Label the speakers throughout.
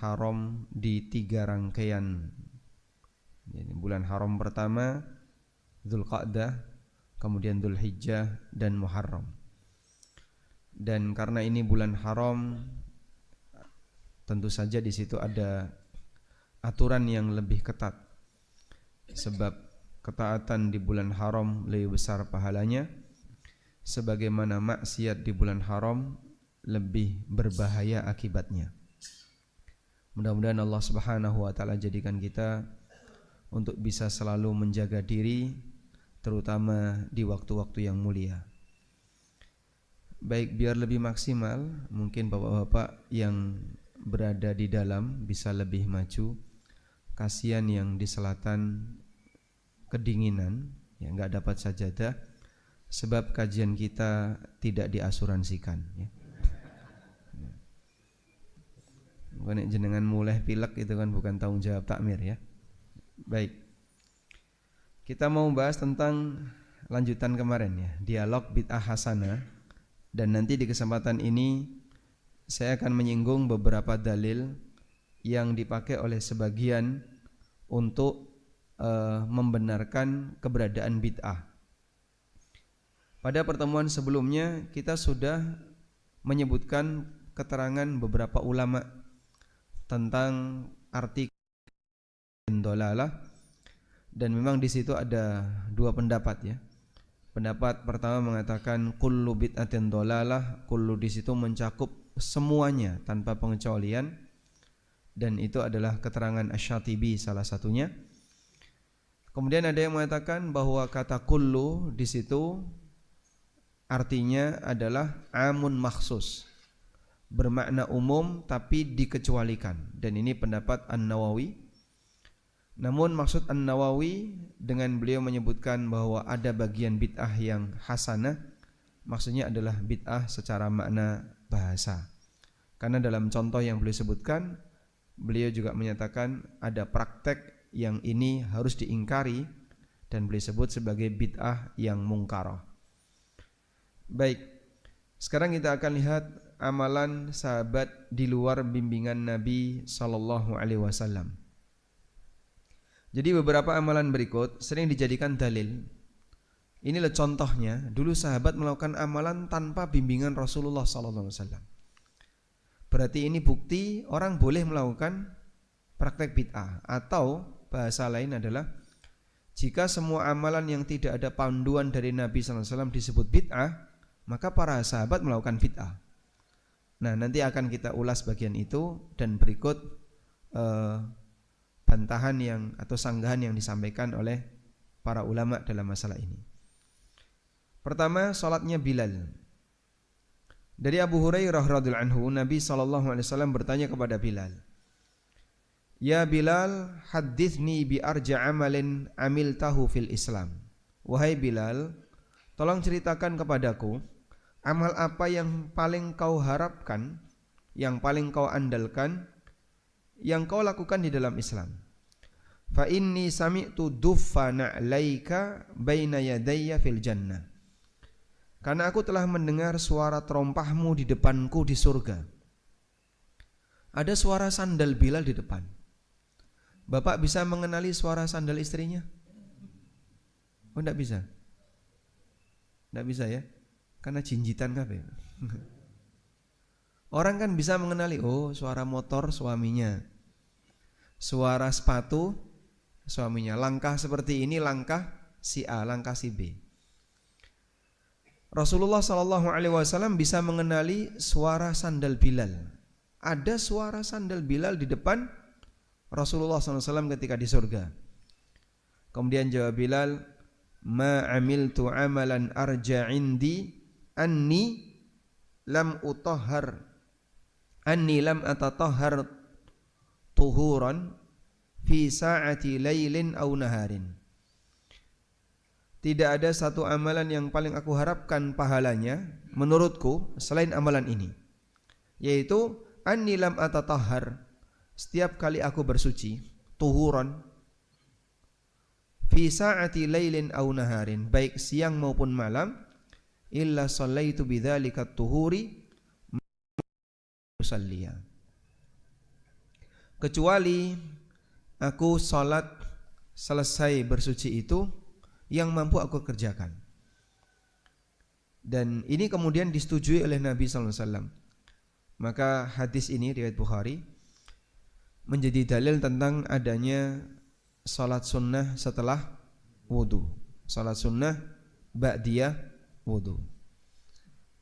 Speaker 1: haram di 3 rangkaian. Jadi bulan haram pertama Dzulqa'dah, kemudian Dzulhijjah dan Muharram. Dan karena ini bulan haram, tentu saja di situ ada aturan yang lebih ketat. Sebab ketaatan di bulan haram lebih besar pahalanya, sebagaimana maksiat di bulan haram lebih berbahaya akibatnya. Mudah-mudahan Allah Subhanahu wa taala jadikan kita untuk bisa selalu menjaga diri, terutama di waktu-waktu yang mulia. Baik, biar lebih maksimal, mungkin bapak-bapak yang berada di dalam bisa lebih maju. Kasihan yang di selatan kedinginan, ya nggak dapat sajadah, sebab kajian kita tidak diasuransikan. Ya. Bukan jenengan mulai pilek itu kan bukan tanggung jawab takmir ya. Baik, kita mau bahas tentang lanjutan kemarin ya, dialog bid'ah hasanah. Dan nanti di kesempatan ini saya akan menyinggung beberapa dalil yang dipakai oleh sebagian untuk membenarkan keberadaan bid'ah. Pada pertemuan sebelumnya kita sudah menyebutkan keterangan beberapa ulama tentang arti dolalah, dan memang di situ ada 2 pendapat ya. Pendapat pertama mengatakan kullu bid'atin dolalah, kullu di situ mencakup semuanya tanpa pengecualian, dan itu adalah keterangan Asy-Syatibi salah satunya. Kemudian ada yang mengatakan bahwa kata kullu di situ artinya adalah amun makhsus, bermakna umum tapi dikecualikan, dan ini pendapat An-Nawawi. Namun maksud An-Nawawi dengan beliau menyebutkan bahwa ada bagian bid'ah yang hasanah, maksudnya adalah bid'ah secara makna bahasa. Karena dalam contoh yang beliau sebutkan, beliau juga menyatakan ada praktek yang ini harus diingkari, dan beliau sebut sebagai bid'ah yang mungkarah. Baik, sekarang kita akan lihat amalan sahabat di luar bimbingan Nabi sallallahu alaihi wasallam. Jadi beberapa amalan berikut sering dijadikan dalil. Inilah contohnya, dulu sahabat melakukan amalan tanpa bimbingan Rasulullah sallallahu alaihi wasallam. Berarti ini bukti orang boleh melakukan praktek bid'ah, atau bahasa lain adalah jika semua amalan yang tidak ada panduan dari Nabi sallallahu alaihi wasallam disebut bid'ah, maka para sahabat melakukan bid'ah. Nah, nanti akan kita ulas bagian itu, dan berikut bantahan yang atau sanggahan yang disampaikan oleh para ulama dalam masalah ini. Pertama, salatnya Bilal. Dari Abu Hurairah radhiyallahu anhu, Nabi sallallahu alaihi wasallam bertanya kepada Bilal, "Ya Bilal, hadithni bi arja amalin amiltahu fil Islam." Wahai Bilal, tolong ceritakan kepadaku amal apa yang paling kau harapkan, yang paling kau andalkan, yang kau lakukan di dalam Islam. Fa inni sami'tu duffa na'laika baina yadayya fil jannah. Karena aku telah mendengar suara terompahmu di depanku di surga. Ada suara sandal Bilal di depan. Bapak bisa mengenali suara sandal istrinya? Oh, enggak bisa. Enggak bisa ya? Karena jinjitan kabeh. Orang kan bisa mengenali, oh suara motor suaminya, suara sepatu suaminya, langkah seperti ini langkah si A, langkah si B. Rasulullah SAW bisa mengenali suara sandal Bilal. Ada suara sandal Bilal di depan Rasulullah SAW ketika di surga. Kemudian jawab Bilal, "Ma amiltu amalan arja indi anni lam atatahhar tuhuran fi sa'ati lailin aw naharin." Tidak ada satu amalan yang paling aku harapkan pahalanya menurutku selain amalan ini, yaitu anni lam atatahhar, setiap kali aku bersuci, tuhuran fi sa'ati lailin aw naharin, baik siang maupun malam, illa shallaitu bidzalika tuhuri musalliya. kecuali aku sholat selesai bersuci itu yang mampu aku kerjakan. Dan ini kemudian disetujui oleh Nabi SAW. Maka hadis ini riwayat Bukhari menjadi dalil tentang adanya sholat sunnah setelah wudu, sholat sunnah ba'diyah wudu,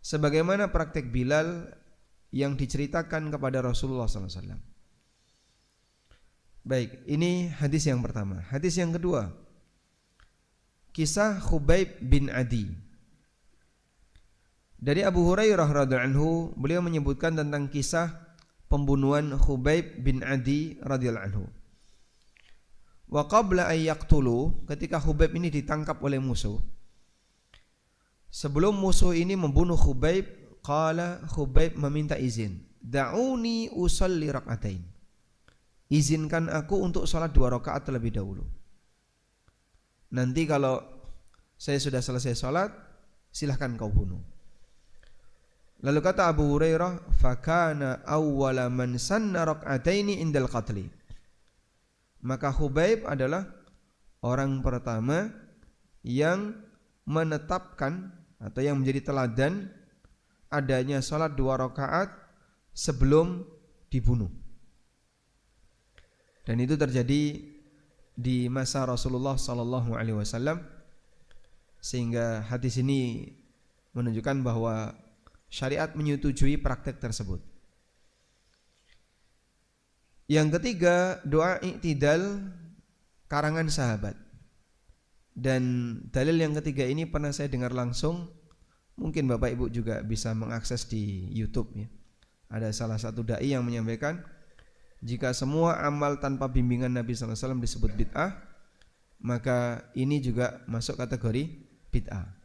Speaker 1: sebagaimana praktek Bilal yang diceritakan kepada Rasulullah SAW. Baik, ini hadis yang pertama. Hadis yang kedua, kisah Khubayb bin Adi. Dari Abu Hurairah radhiyallahu anhu, beliau menyebutkan tentang kisah pembunuhan Khubayb bin Adi radhiyallahu anhu. Wa qabla ay yaqtulu, ketika Khubayb ini ditangkap oleh musuh, sebelum musuh ini membunuh Khubayb, qala Khubayb meminta izin, da'uni usalli rak'atain, izinkan aku untuk salat 2 rakaat terlebih dahulu. Nanti kalau saya sudah selesai salat, silahkan kau bunuh. Lalu kata Abu Hurairah, fakana awwala man sanna rak'ataini indal qatli, maka Khubayb adalah orang pertama yang menetapkan atau yang menjadi teladan adanya salat 2 rakaat sebelum dibunuh. Dan itu terjadi di masa Rasulullah sallallahu alaihi wasallam, sehingga hadis ini menunjukkan bahwa syariat menyetujui praktek tersebut. Yang ketiga, doa i'tidal karangan sahabat. Dan dalil yang ketiga ini pernah saya dengar langsung, mungkin Bapak Ibu juga bisa mengakses di YouTube ya. Ada salah satu dai yang menyampaikan, jika semua amal tanpa bimbingan Nabi SAW disebut bid'ah, maka ini juga masuk kategori bid'ah.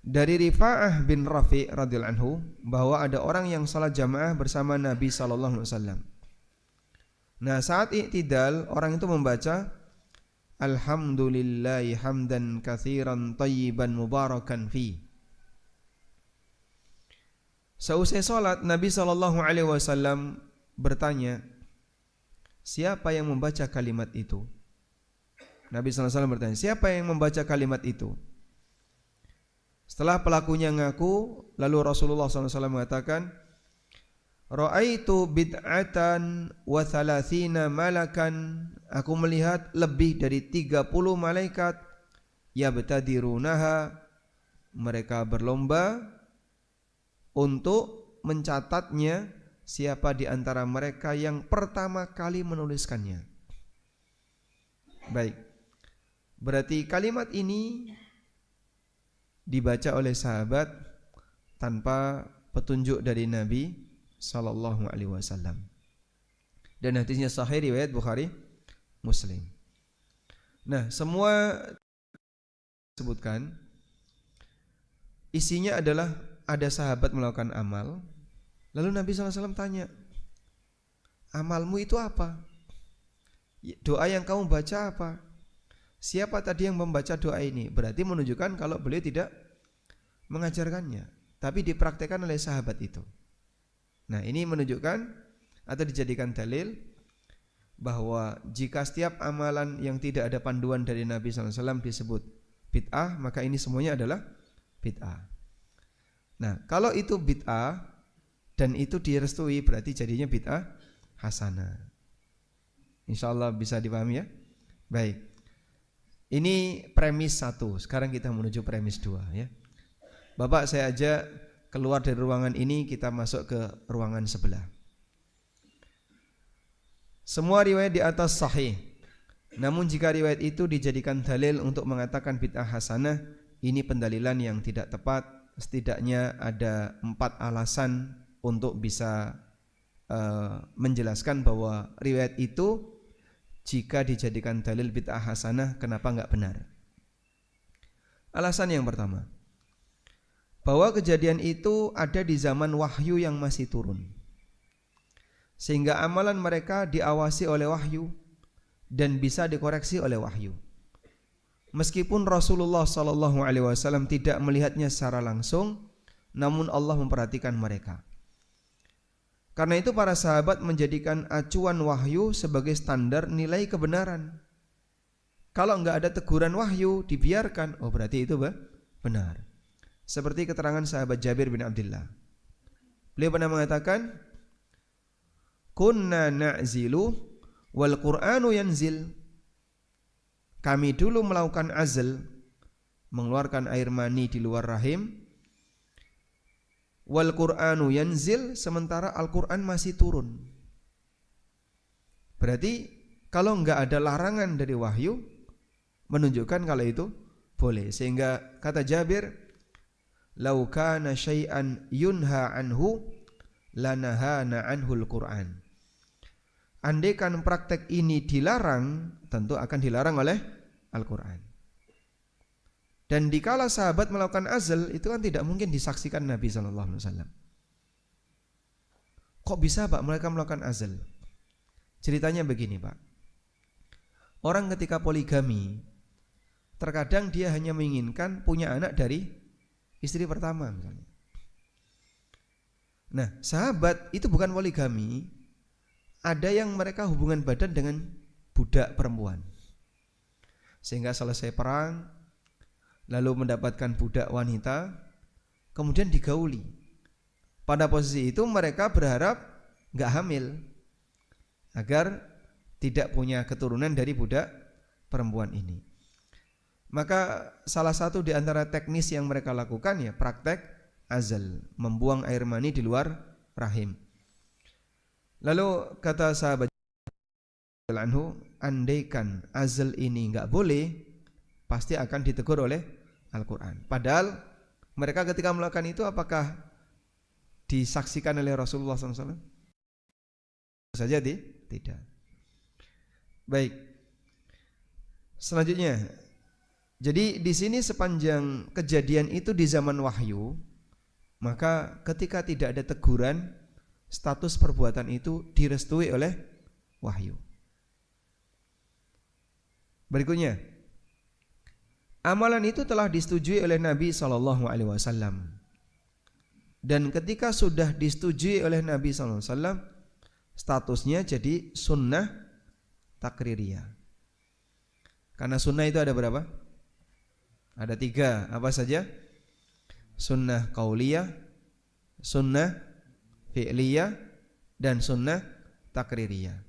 Speaker 1: Dari Rifa'ah bin Rafi' radhiyallahu anhu, bahwa ada orang yang salat jamaah bersama Nabi sallallahu alaihi wasallam. Nah, saat i'tidal orang itu membaca alhamdulillahi hamdan katsiran thayyiban mubarakan fi. Seusai salat, Nabi sallallahu alaihi wasallam bertanya, siapa yang membaca kalimat itu? Nabi sallallahu alaihi wasallam bertanya, siapa yang membaca kalimat itu? Setelah pelakunya ngaku, lalu Rasulullah SAW mengatakan, ra'aitu bid'atan wa thalathina malakan, aku melihat lebih dari 30 malaikat, yabtadirunaha, mereka berlomba untuk mencatatnya siapa di antara mereka yang pertama kali menuliskannya. Baik, berarti kalimat ini dibaca oleh sahabat tanpa petunjuk dari Nabi sallallahu alaihi wasallam. Dan hadisnya sahih riwayat Bukhari Muslim. Nah, semua disebutkan isinya adalah ada sahabat melakukan amal, lalu Nabi SAW tanya, amalmu itu apa? Doa yang kamu baca apa? Siapa tadi yang membaca doa ini? Berarti menunjukkan kalau beliau tidak mengajarkannya, tapi dipraktekkan oleh sahabat itu. Nah, ini menunjukkan atau dijadikan dalil bahwa jika setiap amalan yang tidak ada panduan dari Nabi SAW disebut bid'ah, maka ini semuanya adalah bid'ah. Nah, kalau itu bid'ah dan itu direstui, berarti jadinya bid'ah hasanah. InsyaAllah bisa dipahami ya. Baik, ini premis 1. Sekarang kita menuju premis 2 ya. Bapak, saya ajak keluar dari ruangan ini, kita masuk ke ruangan sebelah. Semua riwayat di atas sahih. Namun jika riwayat itu dijadikan dalil untuk mengatakan bid'ah hasanah, ini pendalilan yang tidak tepat. Setidaknya ada 4 alasan untuk bisa menjelaskan bahwa riwayat itu jika dijadikan dalil bid'ah hasanah, kenapa enggak benar. Alasan yang pertama, bahwa kejadian itu ada di zaman wahyu yang masih turun, sehingga amalan mereka diawasi oleh wahyu dan bisa dikoreksi oleh wahyu. Meskipun Rasulullah SAW tidak melihatnya secara langsung, namun Allah memperhatikan mereka. Karena itu para sahabat menjadikan acuan wahyu sebagai standar nilai kebenaran. Kalau enggak ada teguran wahyu, dibiarkan, oh berarti itu benar. Seperti keterangan sahabat Jabir bin Abdullah. Beliau pernah mengatakan, kunna na'zilu wal Qur'anu yanzil. Kami dulu melakukan azl, mengeluarkan air mani di luar rahim. Wal Qur'anu yanzil, sementara Al-Quran masih turun. Berarti kalau enggak ada larangan dari wahyu, menunjukkan kalau itu boleh. Sehingga kata Jabir, lau kana syai'an yunha anhu lanahana anhul Qur'an. Andaikan praktek ini dilarang, tentu akan dilarang oleh Al-Quran. Dan dikala sahabat melakukan azl, itu kan tidak mungkin disaksikan Nabi SAW. Kok bisa Pak mereka melakukan azl? Ceritanya begini Pak. Orang ketika poligami, terkadang dia hanya menginginkan punya anak dari istri pertama misalnya. Nah, sahabat itu bukan poligami. Ada yang mereka hubungan badan dengan budak perempuan. Sehingga selesai perang, lalu mendapatkan budak wanita, kemudian digauli. Pada posisi itu mereka berharap gak hamil, agar tidak punya keturunan dari budak perempuan ini. Maka salah satu di antara teknis yang mereka lakukan ya praktek azl, membuang air mani di luar rahim. Lalu kata sahabat anhu, andaikan azl ini gak boleh, pasti akan ditegur oleh Al-Quran. Padahal mereka ketika melakukan itu apakah disaksikan oleh Rasulullah SAW? Saja tidak. Baik. Selanjutnya, jadi di sini sepanjang kejadian itu di zaman wahyu, maka ketika tidak ada teguran, status perbuatan itu direstui oleh wahyu. Berikutnya, amalan itu telah disetujui oleh Nabi SAW. Dan ketika sudah disetujui oleh Nabi SAW, statusnya jadi sunnah takririyah. Karena sunnah itu ada berapa? Ada 3. Apa saja? Sunnah qauliyah, sunnah fi'liyah, dan sunnah takririyah.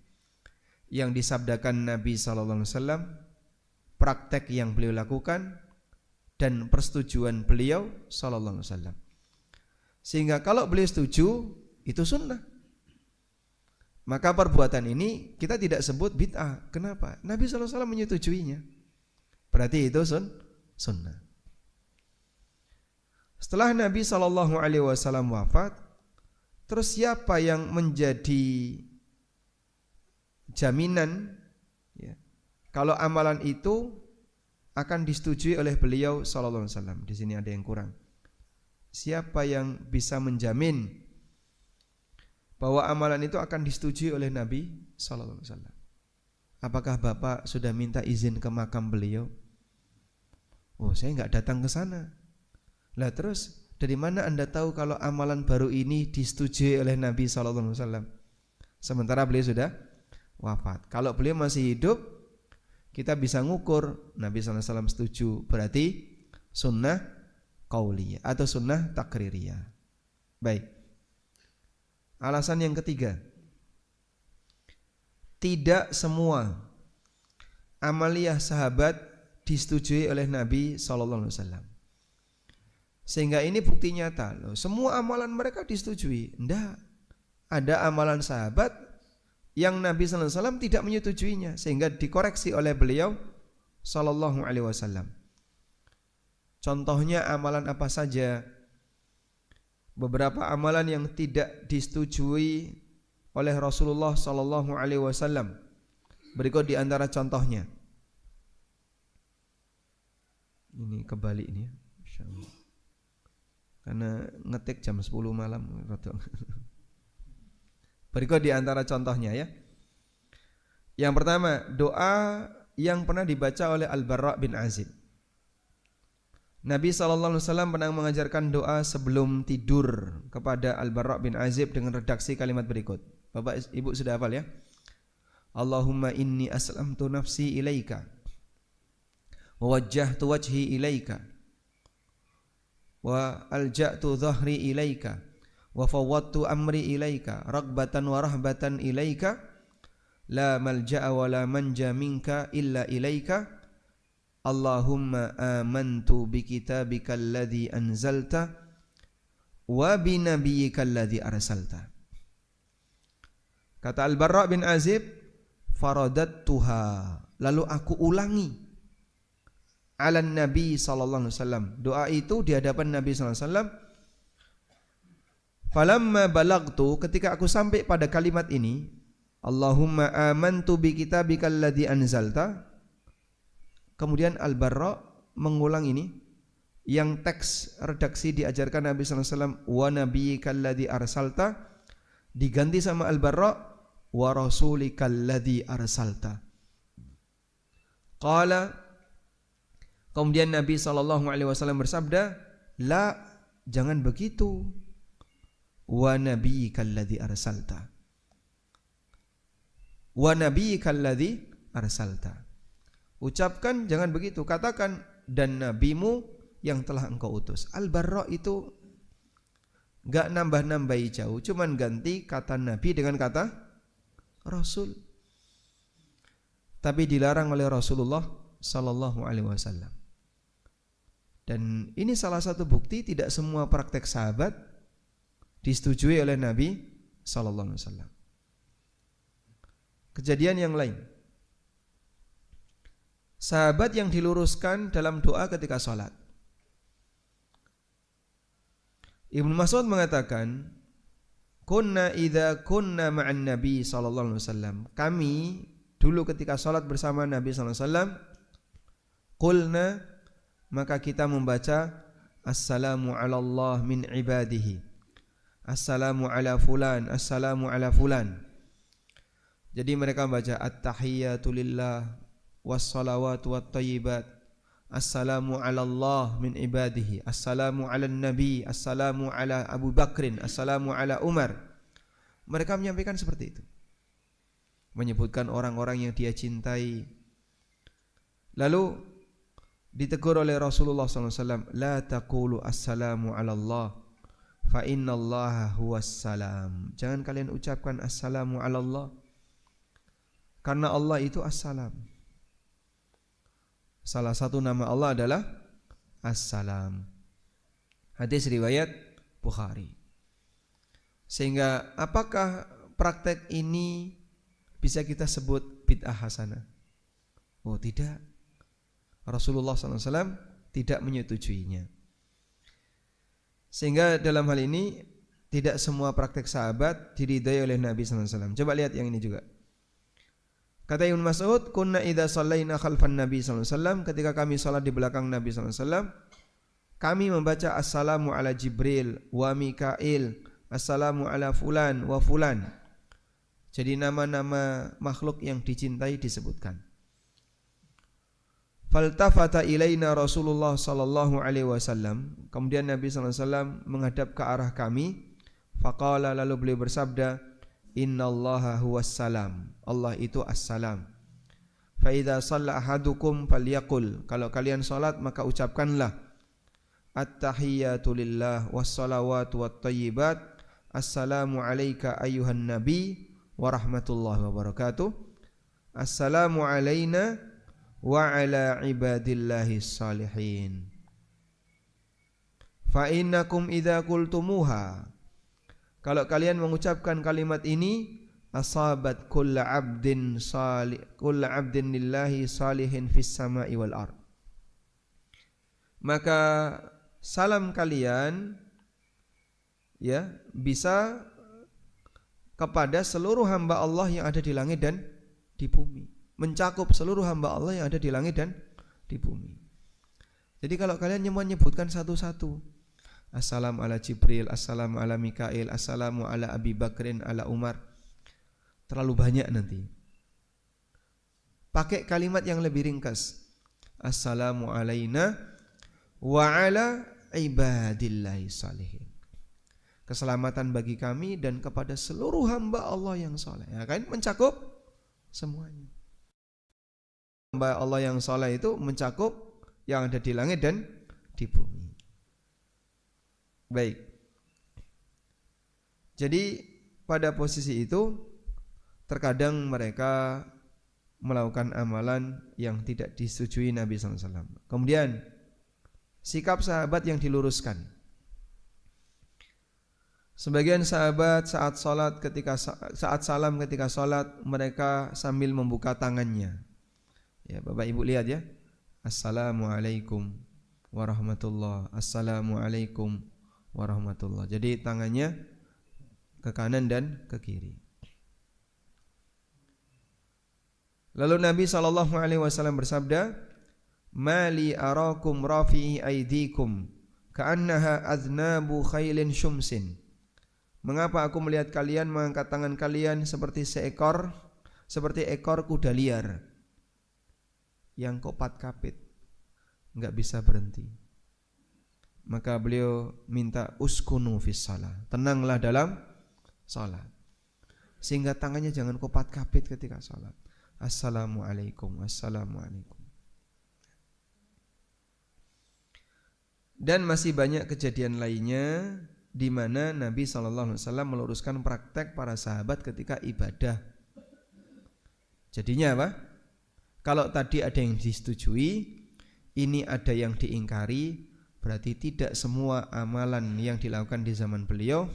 Speaker 1: Yang disabdakan Nabi SAW, praktek yang beliau lakukan, dan persetujuan beliau SAW. Sehingga kalau beliau setuju, itu sunnah. Maka perbuatan ini kita tidak sebut bid'ah. Kenapa? Nabi SAW menyetujuinya. Berarti itu sunnah. Setelah Nabi SAW wafat, terus siapa yang menjadi jaminan ya, kalau amalan itu akan disetujui oleh beliau SAW? Di sini ada yang kurang. Siapa yang bisa menjamin bahwa amalan itu akan disetujui oleh Nabi SAW? Apakah Bapak sudah minta izin ke makam beliau? Oh, saya enggak datang ke sana. Lah terus dari mana Anda tahu kalau amalan baru ini disetujui oleh Nabi SAW? Sementara beliau sudah wafat. Kalau beliau masih hidup, kita bisa ngukur Nabi SAW setuju, berarti sunnah qauliyah atau sunnah takririyah. Baik. Alasan yang ketiga, tidak semua amaliyah sahabat disetujui oleh Nabi SAW. Sehingga ini bukti nyata loh. Semua amalan mereka disetujui. Enggak. Ada amalan sahabat yang Nabi SAW tidak menyetujuinya, sehingga dikoreksi oleh beliau SAW. Contohnya amalan apa saja? Beberapa amalan yang tidak disetujui oleh Rasulullah SAW. Berikut di antara contohnya. Ini kebalik ini ya, insyaallah. Karena ngetik jam 10 malam. Berikut di antara contohnya ya. Yang pertama, doa yang pernah dibaca oleh Al-Barra bin Azib. Nabi SAW pernah mengajarkan doa sebelum tidur kepada Al-Barra bin Azib dengan redaksi kalimat berikut. Bapak Ibu sudah hafal ya? Allahumma inni aslamtu nafsi ilaika wa wajjahtu wajhi ilaika wa alja'tu dhahri ilaika wa fawwadtu amri ilaika ragbatan wa rahbatan ilaika la malja'a wa la manja minka illa ilaika Allahumma amantu bi kitabika alladhi anzalta wa bi nabiyyika alladhi arsalta. Kata Al-Barra bin Azib, faradattuha, lalu aku ulangi ala Nabi sallallahu alaihi wasallam. Doa itu di hadapan Nabi sallallahu alaihi wasallam. Falamma balagtu, ketika aku sampai pada kalimat ini, Allahumma amantu bi kitabika alladhi anzalta. Kemudian Al-Barra mengulang ini yang teks redaksi diajarkan Nabi sallallahu alaihi wasallam wa nabiyyikal ladzi arsalta diganti sama Al-Barra wa rasulikal ladzi arsalta. Qala, kemudian Nabi sallallahu alaihi wasallam bersabda, la, jangan begitu. Wa nabiyyikal ladzi arsalta. Wa nabiyyikal ladzi arsalta. Ucapkan jangan begitu, katakan dan nabimu yang telah engkau utus. Al-Barra itu gak nambah-nambahi jauh, cuman ganti kata nabi dengan kata rasul. Tapi dilarang oleh Rasulullah sallallahu alaihi wasallam. Dan ini salah satu bukti tidak semua praktek sahabat disetujui oleh Nabi sallallahu alaihi wasallam. Kejadian yang lain. Sahabat yang diluruskan dalam doa ketika sholat. Ibnu Mas'ud mengatakan, kunna idza kunna ma'an Nabi sallallahu alaihi wasallam. Kami dulu ketika sholat bersama Nabi sallallahu alaihi wasallam, qulna, maka kita membaca assalamu ala Allah min ibadihi. Assalamu ala fulan, assalamu ala fulan. Jadi mereka membaca at-tahiyyatu lillah wassalawatu wattayyibat, assalamu ala Allah min ibadihi, assalamu ala nabi, assalamu ala Abu Bakrin, assalamu ala Umar. Mereka menyampaikan seperti itu, menyebutkan orang-orang yang dia cintai. Lalu ditegur oleh Rasulullah SAW, la taqulu assalamu ala Allah fa innallaha huwas salam. Jangan kalian ucapkan assalamu ala Allah, karena Allah itu assalam. Salah satu nama Allah adalah As-Salam. Hadis riwayat Bukhari. Sehingga apakah praktek ini bisa kita sebut bid'ah hasanah? Oh tidak. Rasulullah SAW tidak menyetujuinya. Sehingga dalam hal ini tidak semua praktek sahabat diridai oleh Nabi SAW. Coba lihat yang ini juga. Kata Ibnu Mas'ud, kunna idza shallaina khalfan Nabi sallallahu alaihi wasallam, ketika kami salat di belakang Nabi sallallahu alaihi wasallam, kami membaca assalamu ala Jibril wa Mikail, assalamu ala fulan wa fulan. Jadi nama-nama makhluk yang dicintai disebutkan. Faltafata ilaina Rasulullah sallallahu alaihi wasallam, kemudian Nabi sallallahu alaihi wasallam menghadap ke arah kami, faqala, lalu beliau bersabda, innallaha huwas salam, Allah itu as-salam. Fa idza shalla ahadukum falyaqul, kalau kalian salat maka ucapkanlah at-tahiyyatu lillah was-salawatu wat-thayyibat, assalamu alayka ayyuhan nabi wa rahmatullahi wa barakatuh, assalamu alayna wa ala ibadillahis salihin. Fa innakum idza qultumuha, kalau kalian mengucapkan kalimat ini, asabat kulla abdin lillahi salihin fis sama'i wal ard, maka salam kalian ya bisa kepada seluruh hamba Allah yang ada di langit dan di bumi, mencakup seluruh hamba Allah yang ada di langit dan di bumi. Jadi kalau kalian menyebutkan satu-satu, assalamu ala Jibril, assalamu ala Mikail, assalamu ala Abi Bakrin, ala Umar, terlalu banyak nanti. Pakai kalimat yang lebih ringkas, assalamu alaina wa ala ibadillahi salihin. Keselamatan bagi kami dan kepada seluruh hamba Allah yang saleh. Ya kan, mencakup semuanya. Hamba Allah yang saleh itu mencakup yang ada di langit dan di bumi. Baik. Jadi pada posisi itu terkadang mereka melakukan amalan yang tidak disetujui Nabi SAW. Kemudian sikap sahabat yang diluruskan. Sebagian sahabat saat salam ketika salat mereka sambil membuka tangannya. Ya, Bapak Ibu lihat ya. Assalamualaikum warahmatullah. Assalamualaikum warahmatullah. Jadi tangannya ke kanan dan ke kiri. Lalu Nabi SAW bersabda, "Mali arakum rafi'i aidikum ka'annaha aznabu khailin syumsin." Mengapa aku melihat kalian mengangkat tangan kalian seperti ekor kuda liar yang kopat-kapit, enggak bisa berhenti. Maka beliau minta uskunu fis shalah, tenanglah dalam salat. Sehingga tangannya jangan kopat-kapit ketika salat. Assalamualaikum, assalamualaikum. Dan masih banyak kejadian lainnya di mana Nabi SAW meluruskan praktek para sahabat ketika ibadah. Jadinya apa? Kalau tadi ada yang disetujui, ini ada yang diingkari, berarti tidak semua amalan yang dilakukan di zaman beliau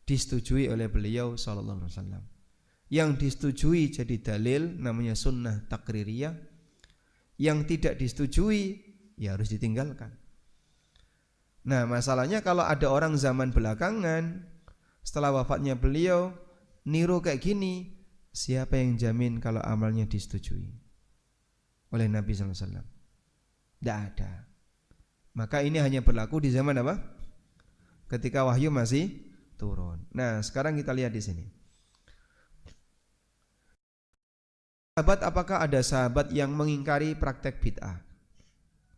Speaker 1: disetujui oleh beliau SAW. Yang disetujui jadi dalil namanya sunnah takririyah. Yang tidak disetujui ya harus ditinggalkan. Nah, masalahnya kalau ada orang zaman belakangan setelah wafatnya beliau niru kayak gini, siapa yang jamin kalau amalnya disetujui oleh Nabi SAW? Tidak ada. Maka ini hanya berlaku di zaman apa? Ketika wahyu masih turun. Nah, sekarang kita lihat di sini. Sahabat, apakah ada sahabat yang mengingkari praktek bid'ah?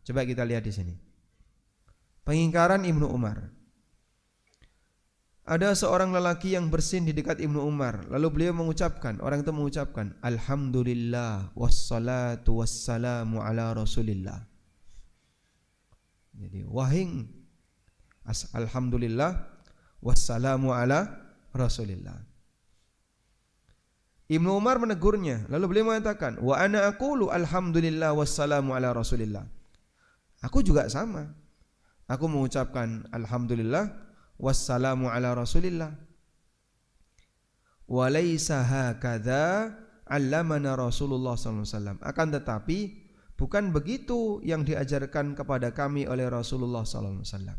Speaker 1: Coba kita lihat di sini. Pengingkaran Ibnu Umar. Ada seorang lelaki yang bersin di dekat Ibnu Umar, lalu beliau mengucapkan, orang itu mengucapkan, Alhamdulillah wassalatu wassalamu ala Rasulillah. Jadi wahing Alhamdulillah wassalamu ala Rasulillah. Ibnu Umar menegurnya, lalu beliau mengatakan, wa ana aqulu alhamdulillah wassalamu ala Rasulillah. Aku juga sama. Aku mengucapkan alhamdulillah wassalamu ala Rasulillah. Wa laisa hakadha 'allamana Rasulullah sallallahu alaihi wasallam. Akan tetapi bukan begitu yang diajarkan kepada kami oleh Rasulullah sallallahu alaihi wasallam.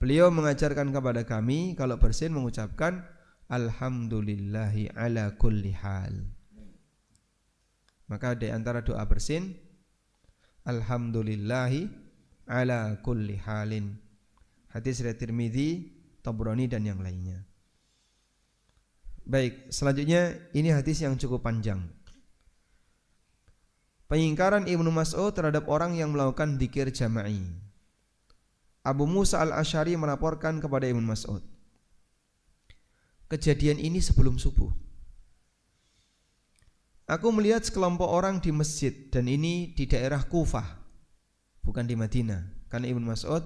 Speaker 1: Beliau mengajarkan kepada kami kalau bersin mengucapkan alhamdulillahi ala kulli hal. Maka di antara doa bersin, alhamdulillahi ala kulli halin. Hadis riwayat Tirmidzi, Tabrani dan yang lainnya. Baik, selanjutnya ini hadis yang cukup panjang. Pengingkaran Ibnu Mas'ud terhadap orang yang melakukan dzikir jama'i. Abu Musa al-Asy'ari melaporkan kepada Ibnu Mas'ud. Kejadian ini sebelum subuh. Aku melihat sekelompok orang di masjid, dan ini di daerah Kufah, bukan di Madinah, karena Ibnu Mas'ud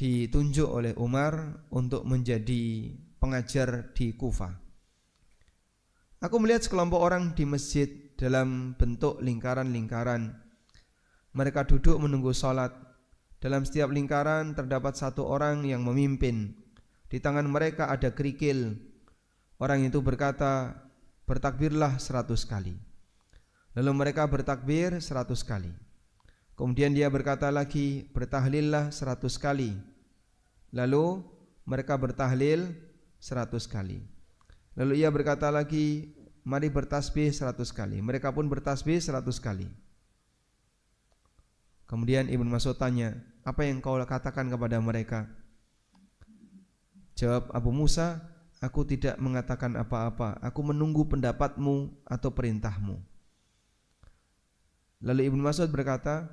Speaker 1: ditunjuk oleh Umar untuk menjadi pengajar di Kufah. Aku melihat sekelompok orang di masjid dalam bentuk lingkaran-lingkaran. Mereka duduk menunggu salat. Dalam setiap lingkaran terdapat satu orang yang memimpin. Di tangan mereka ada kerikil. Orang itu berkata, bertakbirlah 100 kali. Lalu mereka bertakbir 100 kali. Kemudian dia berkata lagi, bertahlillah 100 kali. Lalu mereka bertahlil 100 kali. Lalu ia berkata lagi, mari bertasbih 100 kali. Mereka pun bertasbih 100 kali. Kemudian Ibnu Mas'ud tanya, apa yang kau katakan kepada mereka? Jawab Abu Musa, aku tidak mengatakan apa-apa. Aku menunggu pendapatmu atau perintahmu. Lalu Ibnu Mas'ud berkata,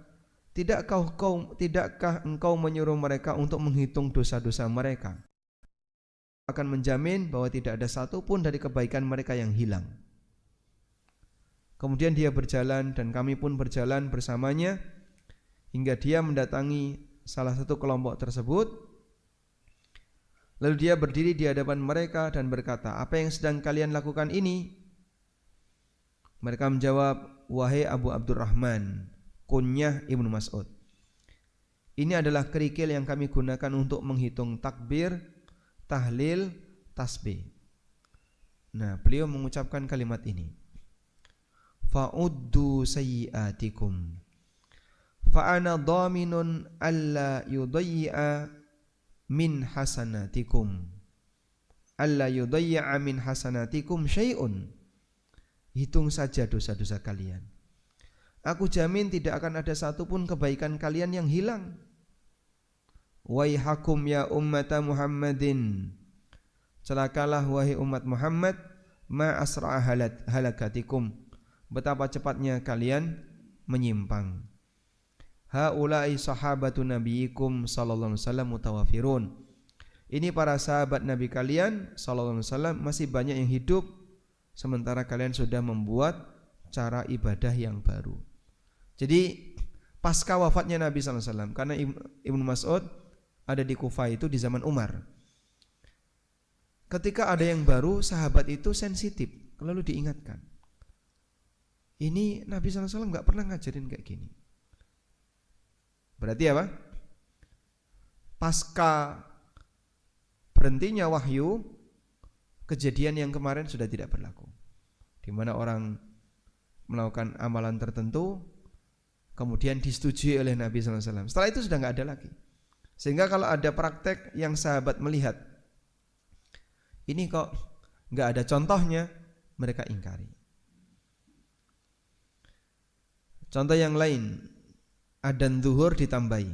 Speaker 1: Tidakkah engkau menyuruh mereka untuk menghitung dosa-dosa mereka? Akan menjamin bahwa tidak ada satupun dari kebaikan mereka yang hilang. Kemudian dia berjalan dan kami pun berjalan bersamanya hingga dia mendatangi salah satu kelompok tersebut. Lalu dia berdiri di hadapan mereka dan berkata, "Apa yang sedang kalian lakukan ini?" Mereka menjawab, "Wahai Abu Abdurrahman," kunyah Ibnu Mas'ud, "ini adalah kerikil yang kami gunakan untuk menghitung takbir, tahlil, tasbih." Nah, beliau mengucapkan kalimat ini, "Fa'uddu sayyi'atikum fa ana dhaminun alla yudayyi'a min hasanatikum syai'un." Hitung saja dosa-dosa kalian. Aku jamin tidak akan ada satupun kebaikan kalian yang hilang. Waihakum ya ummata Muhammadin, celakalah wahai umat Muhammad, ma asra'a halakatikum, betapa cepatnya kalian menyimpang. Haula'i sahabatu nabiyikum sallallahu alaihi wasallam mutawafirun. Ini para sahabat Nabi kalian sallallahu alaihi wasallam masih banyak yang hidup, sementara kalian sudah membuat cara ibadah yang baru. Jadi pasca wafatnya Nabi sallallahu alaihi wasallam, karena Ibnu Mas'ud ada di Kufah itu di zaman Umar. Ketika ada yang baru, sahabat itu sensitif, lalu diingatkan. Ini Nabi sallallahu alaihi wasallam enggak pernah ngajarin kayak gini. Berarti apa? Pasca berhentinya wahyu, kejadian yang kemarin sudah tidak berlaku, di mana orang melakukan amalan tertentu kemudian disetujui oleh Nabi SAW. Setelah itu sudah nggak ada lagi. Sehingga kalau ada praktek yang sahabat melihat ini kok nggak ada contohnya, mereka ingkari. Contoh yang lain, adzan zuhur ditambahi.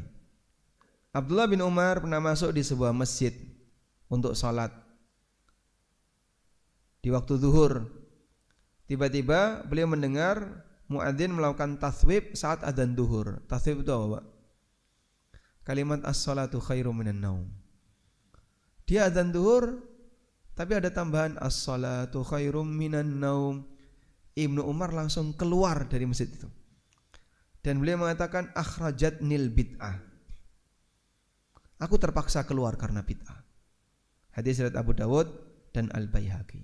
Speaker 1: Abdullah bin Umar pernah masuk di sebuah masjid untuk sholat di waktu zuhur. Tiba-tiba beliau mendengar muadzin melakukan taswib saat adzan zuhur. Taswib itu apa, Pak? Kalimat as-salatu khairum minan naum. Dia adzan zuhur tapi ada tambahan as-salatu khairum minan naum. Ibnu Umar langsung keluar dari masjid itu. Dan beliau mengatakan akhrajatnil bid'ah. Aku terpaksa keluar karena bid'ah. Hadis riwayat Abu Dawud dan Al-Baihaqi.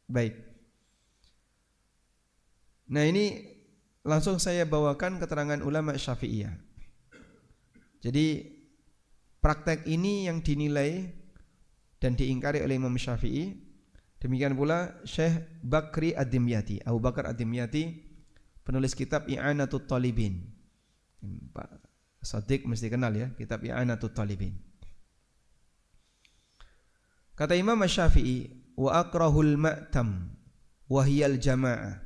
Speaker 1: Baik. Nah, ini langsung saya bawakan keterangan ulama Syafi'iyah. Jadi praktek ini yang dinilai dan diingkari oleh Imam Syafi'i. Demikian pula Syekh Bakri Ad-Dimyati, Abu Bakar Ad-Dimyati, penulis kitab I'anatut Talibin. Pak Shadiq mesti kenal ya, kitab I'anatut Talibin. Kata Imam Syafi'i, wa akrahul ma'tam wa hiyal jama'ah.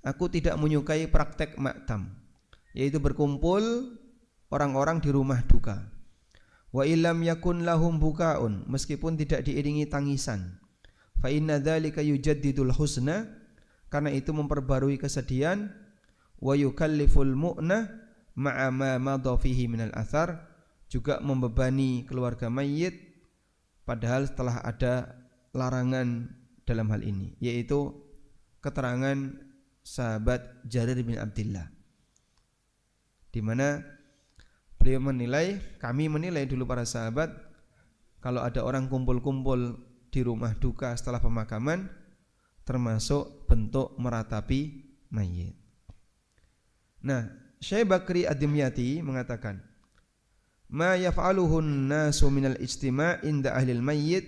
Speaker 1: Aku tidak menyukai praktek maktam, yaitu berkumpul orang-orang di rumah duka. Wa illam yakun lahum bukaun, meskipun tidak diiringi tangisan. Fa inna dzalika yujaddidul husna, karena itu memperbarui kesedihan. Wa yukalliful mu'nah ma'a ma madha fihi minal athar, juga membebani keluarga mayit padahal setelah ada larangan dalam hal ini, yaitu keterangan sahabat Jarir bin Abdullah, di mana beliau menilai, kami menilai dulu para sahabat, kalau ada orang kumpul-kumpul di rumah duka setelah pemakaman termasuk bentuk meratapi mayit. Nah, Syekh Bakri Ad-Dimyati mengatakan, ma yaf'aluhun nasu minal ijtima' inda ahlil mayyit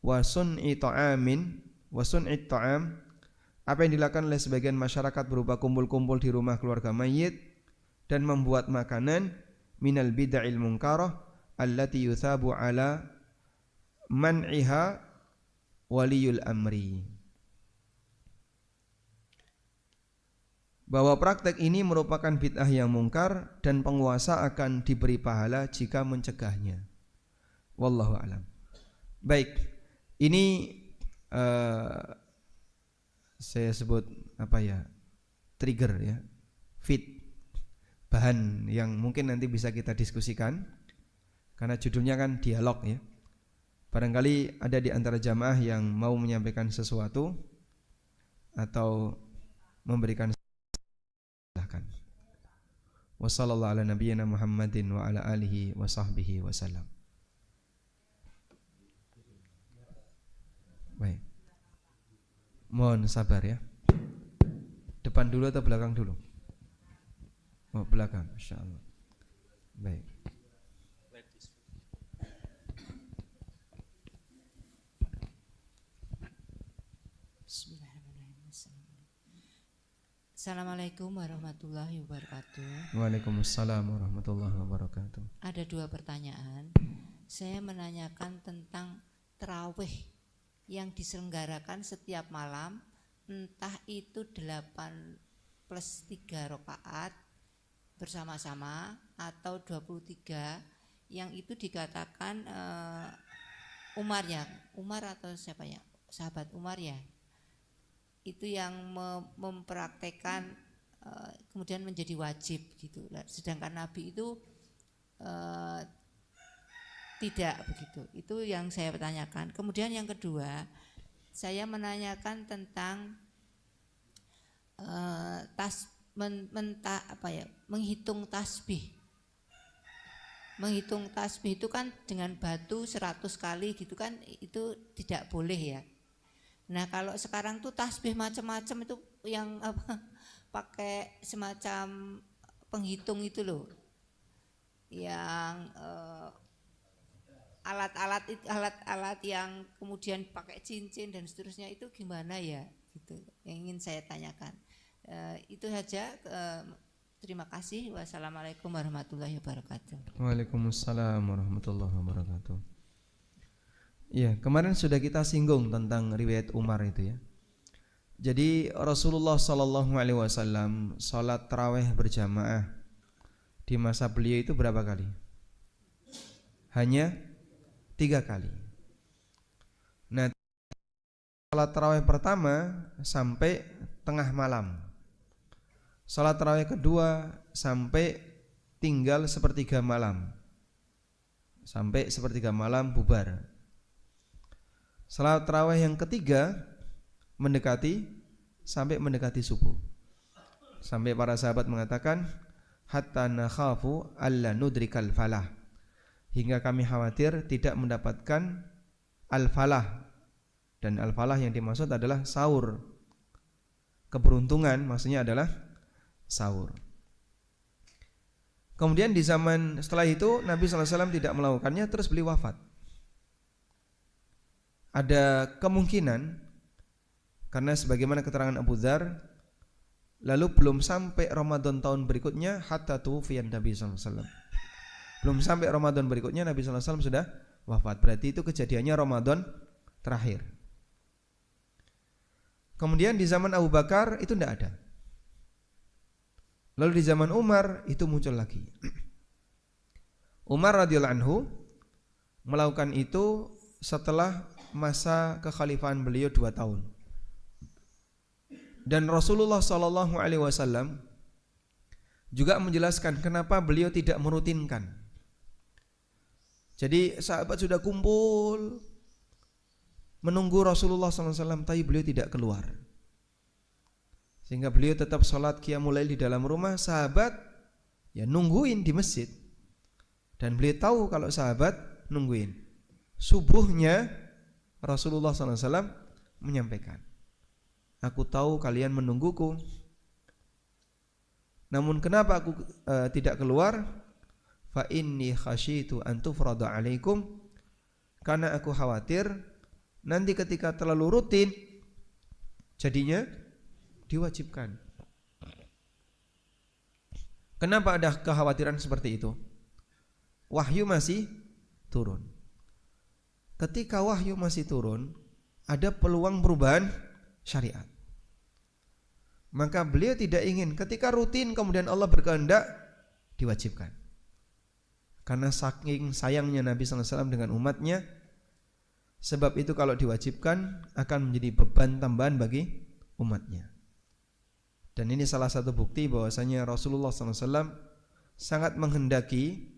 Speaker 1: wa sun'i ta'amin wa sun'i ta'am, apa yang dilakukan oleh sebagian masyarakat berupa kumpul-kumpul di rumah keluarga mayit dan membuat makanan, minal bid'il munkarah allati yuthabu ala man'iha waliyul amri. Bahwa praktek ini merupakan bid'ah yang mungkar dan penguasa akan diberi pahala jika mencegahnya. Wallahu a'lam. Baik, ini saya sebut apa ya, trigger ya, bahan yang mungkin nanti bisa kita diskusikan, karena judulnya kan dialog ya. Barangkali ada di antara jamaah yang mau menyampaikan sesuatu atau memberikan, silahkan. Wassallallahu ala nabiyyina Muhammadin wa ala alihi wa sahbihi wasallam. Baik. Mohon sabar ya. Depan dulu atau belakang dulu? Oh, belakang, insyaallah. Baik.
Speaker 2: Assalamualaikum warahmatullahi wabarakatuh.
Speaker 1: Waalaikumsalam warahmatullahi wabarakatuh.
Speaker 2: Ada 2 pertanyaan. Saya menanyakan tentang tarawih yang diselenggarakan setiap malam, entah itu 8+3 rakaat bersama-sama atau 23, yang itu dikatakan Umar ya, Umar atau siapa ya, sahabat Umar ya, itu yang mempraktekkan kemudian menjadi wajib gitu. Sedangkan Nabi itu tidak begitu. Itu yang saya pertanyakan. Kemudian yang kedua, saya menanyakan tentang menghitung tasbih. Menghitung tasbih itu kan dengan batu 100 kali gitu kan, itu tidak boleh ya. Nah kalau sekarang tuh tasbih macam-macam itu yang pakai semacam penghitung itu loh, yang alat-alat yang kemudian pakai cincin dan seterusnya, itu gimana ya gitu yang ingin saya tanyakan. Itu saja, terima kasih. Wassalamualaikum warahmatullahi wabarakatuh.
Speaker 1: Waalaikumsalam warahmatullahi wabarakatuh. Ya, kemarin sudah kita singgung tentang riwayat Umar itu ya. Jadi Rasulullah Shallallahu Alaihi Wasallam sholat taraweh berjamaah di masa beliau itu berapa kali? Hanya 3 kali. Nah, sholat taraweh pertama sampai tengah malam. Sholat taraweh kedua sampai tinggal sepertiga malam. Sampai sepertiga malam bubar. Salat tarawih yang ketiga sampai mendekati subuh. Sampai para sahabat mengatakan hatta nakhafu alla nudrikal falah, hingga kami khawatir tidak mendapatkan al-falah. Dan al-falah yang dimaksud adalah sahur. Keberuntungan maksudnya adalah sahur. Kemudian di zaman setelah itu Nabi SAW tidak melakukannya, terus beliau wafat. Ada kemungkinan karena sebagaimana keterangan Abu Dzar, lalu belum sampai Ramadan tahun berikutnya hatta tuwfiyan Nabi sallallahu alaihi wasallam. Belum sampai Ramadan berikutnya Nabi sallallahu alaihi wasallam sudah wafat. Berarti itu kejadiannya Ramadan terakhir. Kemudian di zaman Abu Bakar itu tidak ada. Lalu di zaman Umar itu muncul lagi. Umar radhiyallahu anhu melakukan itu setelah masa kekhalifahan beliau 2 tahun. Dan Rasulullah Shallallahu Alaihi Wasallam juga menjelaskan kenapa beliau tidak merutinkan. Jadi sahabat sudah kumpul menunggu Rasulullah SAW, tapi beliau tidak keluar. Sehingga beliau tetap sholat qiyamul lail di dalam rumah. Sahabat ya nungguin di masjid. Dan beliau tahu kalau sahabat nungguin. Subuhnya Rasulullah SAW menyampaikan, aku tahu kalian menungguku, namun kenapa aku tidak keluar? Fa inni khasyitu an tufrada alaikum, karena aku khawatir nanti ketika terlalu rutin jadinya diwajibkan. Kenapa ada kekhawatiran seperti itu? Wahyu masih turun. Ketika wahyu masih turun, ada peluang perubahan syariat. Maka beliau tidak ingin ketika rutin kemudian Allah berkehendak diwajibkan. Karena saking sayangnya Nabi SAW dengan umatnya, sebab itu kalau diwajibkan akan menjadi beban tambahan bagi umatnya. Dan ini salah satu bukti bahwasanya Rasulullah SAW sangat menghendaki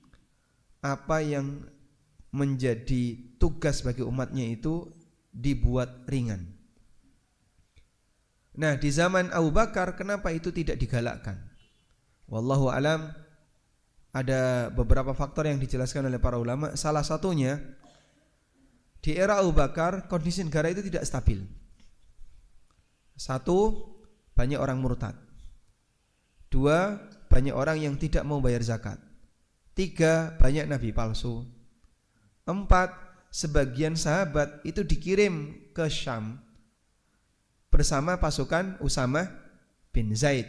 Speaker 1: apa yang menjadi tugas bagi umatnya itu dibuat ringan. Nah, di zaman Abu Bakar kenapa itu tidak digalakkan? Wallahu alam, ada beberapa faktor yang dijelaskan oleh para ulama. Salah satunya, di era Abu Bakar kondisi negara itu tidak stabil. Satu, banyak orang murtad. Dua, banyak orang yang tidak mau bayar zakat. Tiga, banyak nabi palsu. Empat, sebagian sahabat itu dikirim ke Syam bersama pasukan Usamah bin Zaid.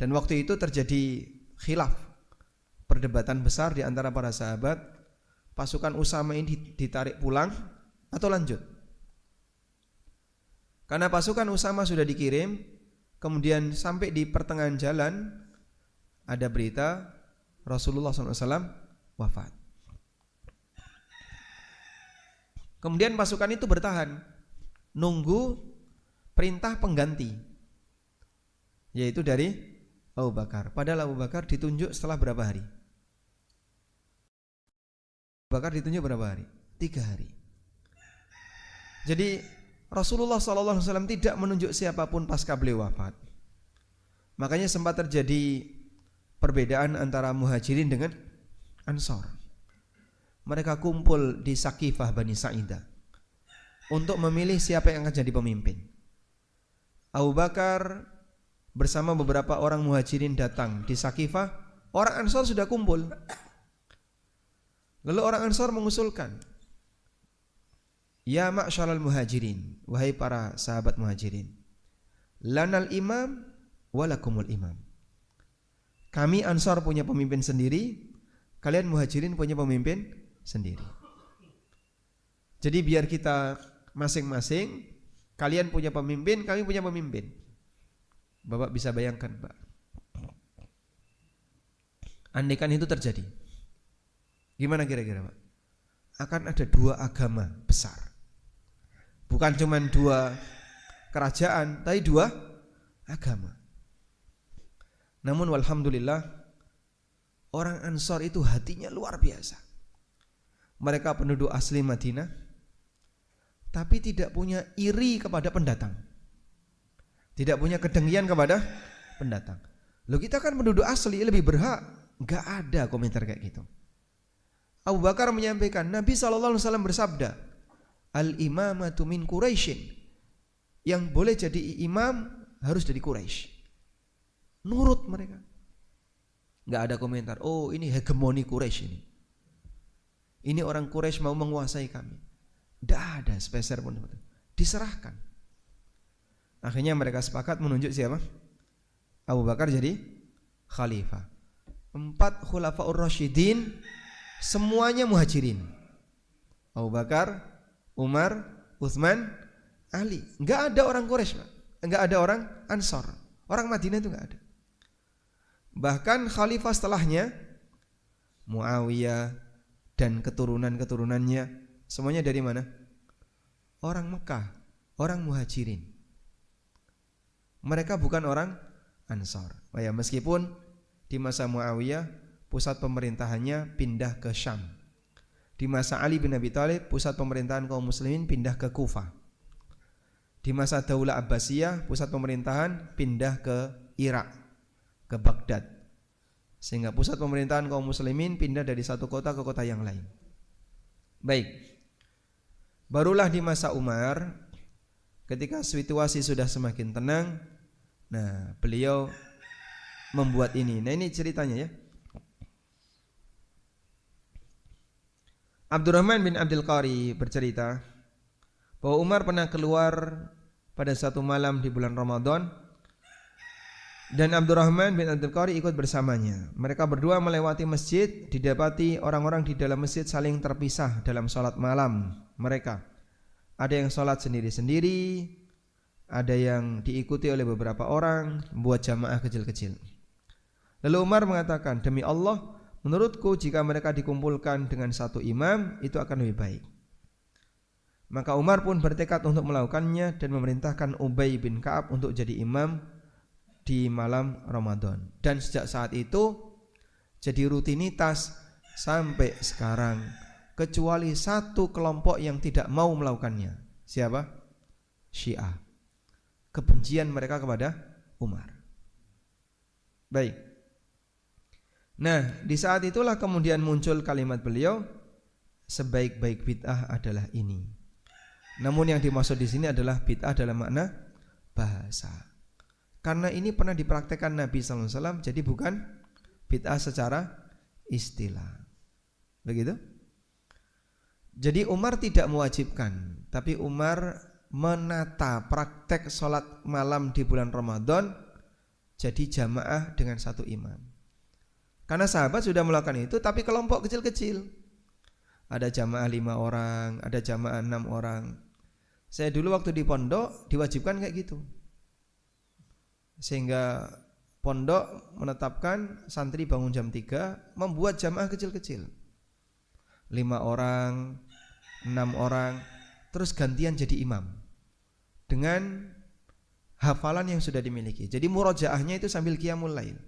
Speaker 1: Dan waktu itu terjadi khilaf, perdebatan besar di antara para sahabat. Pasukan Usamah ini ditarik pulang atau lanjut? Karena pasukan Usamah sudah dikirim, kemudian sampai di pertengahan jalan ada berita Rasulullah SAW wafat. Kemudian pasukan itu bertahan nunggu perintah pengganti, yaitu dari Abu Bakar. Padahal Abu Bakar ditunjuk setelah berapa hari? Abu Bakar ditunjuk berapa hari? 3 hari. Jadi Rasulullah SAW tidak menunjuk siapapun pasca beliau wafat. Makanya sempat terjadi perbedaan antara Muhajirin dengan Ansor. Mereka kumpul di Sakifah Bani Sa'idah untuk memilih siapa yang akan jadi pemimpin. Abu Bakar bersama beberapa orang Muhajirin datang di Sakifah. Orang Ansor sudah kumpul. Lalu orang Ansor mengusulkan, ya ma'syaral muhajirin, wahai para sahabat Muhajirin, lanal imam walakumul imam. Kami Ansor punya pemimpin sendiri, kalian Muhajirin punya pemimpin sendiri. Jadi biar kita masing-masing, kalian punya pemimpin, kami punya pemimpin. Bapak bisa bayangkan, Pak, andaikan itu terjadi, gimana kira-kira, Pak? Akan ada 2 agama besar. Bukan cuma 2 kerajaan, tapi 2 agama. Namun walhamdulillah, orang Ansor itu hatinya luar biasa. Mereka penduduk asli Madinah, tapi tidak punya iri kepada pendatang, tidak punya kedengkian kepada pendatang. Loh, kita kan penduduk asli, lebih berhak. Gak ada komentar kayak gitu. Abu Bakar menyampaikan, Nabi SAW bersabda, al-imamatu min Quraisyin, yang boleh jadi imam harus dari Quraisy. Nurut mereka. Gak ada komentar, oh ini hegemoni Quraisy ini. Ini orang Quraisy mau menguasai kami. Tidak ada speser pun. Diserahkan. Akhirnya mereka sepakat menunjuk siapa? Abu Bakar jadi khalifah. 4 khulafaur rasyidin semuanya Muhajirin. Abu Bakar, Umar, Utsman, Ali. Enggak ada orang Quraisy, enggak ada orang Ansor. Orang Madinah itu enggak ada. Bahkan khalifah setelahnya Muawiyah dan keturunan-keturunannya semuanya dari mana? Orang Mekah, orang Muhajirin. Mereka bukan orang Ansor. Oh ya, meskipun di masa Muawiyah pusat pemerintahannya pindah ke Syam. Di masa Ali bin Abi Thalib pusat pemerintahan kaum muslimin pindah ke Kufah. Di masa Daulah Abbasiyah pusat pemerintahan pindah ke Irak, ke Baghdad. Sehingga pusat pemerintahan kaum muslimin pindah dari satu kota ke kota yang lain. Baik. Barulah di masa Umar, ketika situasi sudah semakin tenang, nah beliau membuat ini. Nah ini ceritanya ya. Abdurrahman bin Abdul Qari bercerita bahwa Umar pernah keluar pada satu malam di bulan Ramadan, dan Abdurrahman bin Abdul Qari ikut bersamanya. Mereka berdua melewati masjid, didapati orang-orang di dalam masjid saling terpisah dalam sholat malam mereka. Ada yang sholat sendiri-sendiri, ada yang diikuti oleh beberapa orang, membuat jamaah kecil-kecil. Lalu Umar mengatakan, demi Allah, menurutku jika mereka dikumpulkan dengan satu imam, itu akan lebih baik. Maka Umar pun bertekad untuk melakukannya dan memerintahkan Ubay bin Ka'ab untuk jadi imam di malam Ramadan. Dan sejak saat itu jadi rutinitas sampai sekarang, kecuali satu kelompok yang tidak mau melakukannya. Siapa? Syiah. Kebencian mereka kepada Umar. Baik. Nah, di saat itulah kemudian muncul kalimat beliau, sebaik-baik bid'ah adalah ini. Namun yang dimaksud di sini adalah bid'ah dalam makna bahasa. Karena ini pernah dipraktekkan Nabi SAW, jadi bukan bid'ah secara istilah. Begitu? Jadi Umar tidak mewajibkan, tapi Umar menata praktek sholat malam di bulan Ramadan jadi jamaah dengan satu imam. Karena sahabat sudah melakukan itu, tapi kelompok kecil-kecil. Ada jamaah 5 orang, ada jamaah 6 orang. Saya dulu waktu di pondok diwajibkan kayak gitu. Sehingga pondok menetapkan santri bangun jam 3 membuat jamaah kecil-kecil. 5 orang, 6 orang, terus gantian jadi imam dengan hafalan yang sudah dimiliki. Jadi murojaahnya itu sambil qiyamul lail.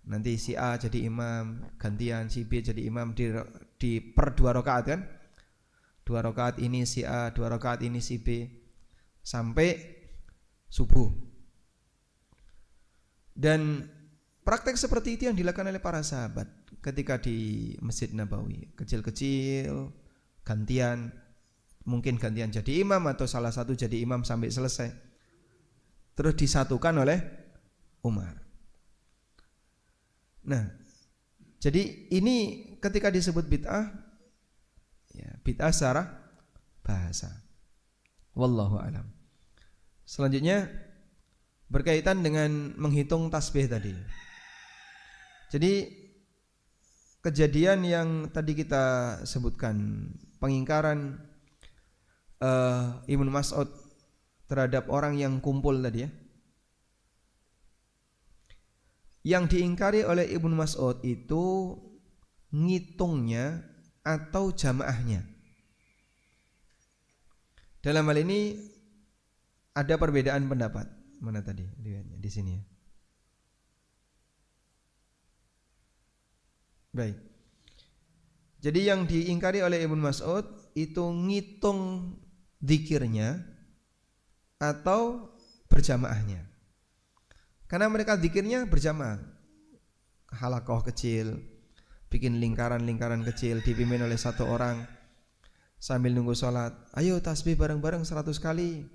Speaker 1: Nanti si A jadi imam, gantian si B jadi imam di per 2 rakaat kan? 2 rakaat ini si A, 2 rakaat ini si B, sampai subuh. Dan praktek seperti itu yang dilakukan oleh para sahabat ketika di Masjid Nabawi. Kecil-kecil, gantian, mungkin gantian jadi imam atau salah satu jadi imam sampai selesai. Terus disatukan oleh Umar. Nah, jadi ini ketika disebut bid'ah, ya, bid'ah secara bahasa. Wallahu a'lam. Selanjutnya berkaitan dengan menghitung tasbih tadi. Jadi kejadian yang tadi kita sebutkan, pengingkaran Ibnu Mas'ud terhadap orang yang kumpul tadi ya. Yang diingkari oleh Ibnu Mas'ud itu ngitungnya atau jamaahnya. Dalam hal ini ada perbedaan pendapat. Mana tadi? Lihatnya di sini ya. Baik. Jadi yang diingkari oleh Ibnu Mas'ud itu ngitung zikirnya atau berjamaahnya. Karena mereka zikirnya berjamaah, halakoh kecil, bikin lingkaran-lingkaran kecil dipimpin oleh satu orang sambil nunggu sholat. Ayo tasbih bareng-bareng 100 kali.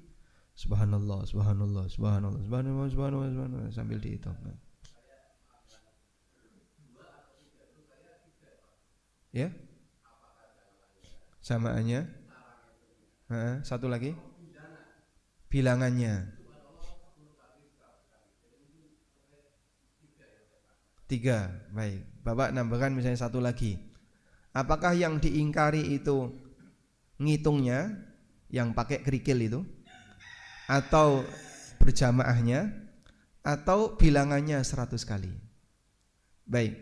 Speaker 1: Subhanallah, subhanallah, subhanallah, subhanallah, subhanallah, subhanallah, sambil dihitung. Ya, samaannya. Satu lagi, bilangannya. 3, baik. Bapak nambahkan misalnya satu lagi. Apakah yang diingkari itu ngitungnya, yang pakai kerikil itu, atau berjamaahnya, atau bilangannya 100 kali? Baik.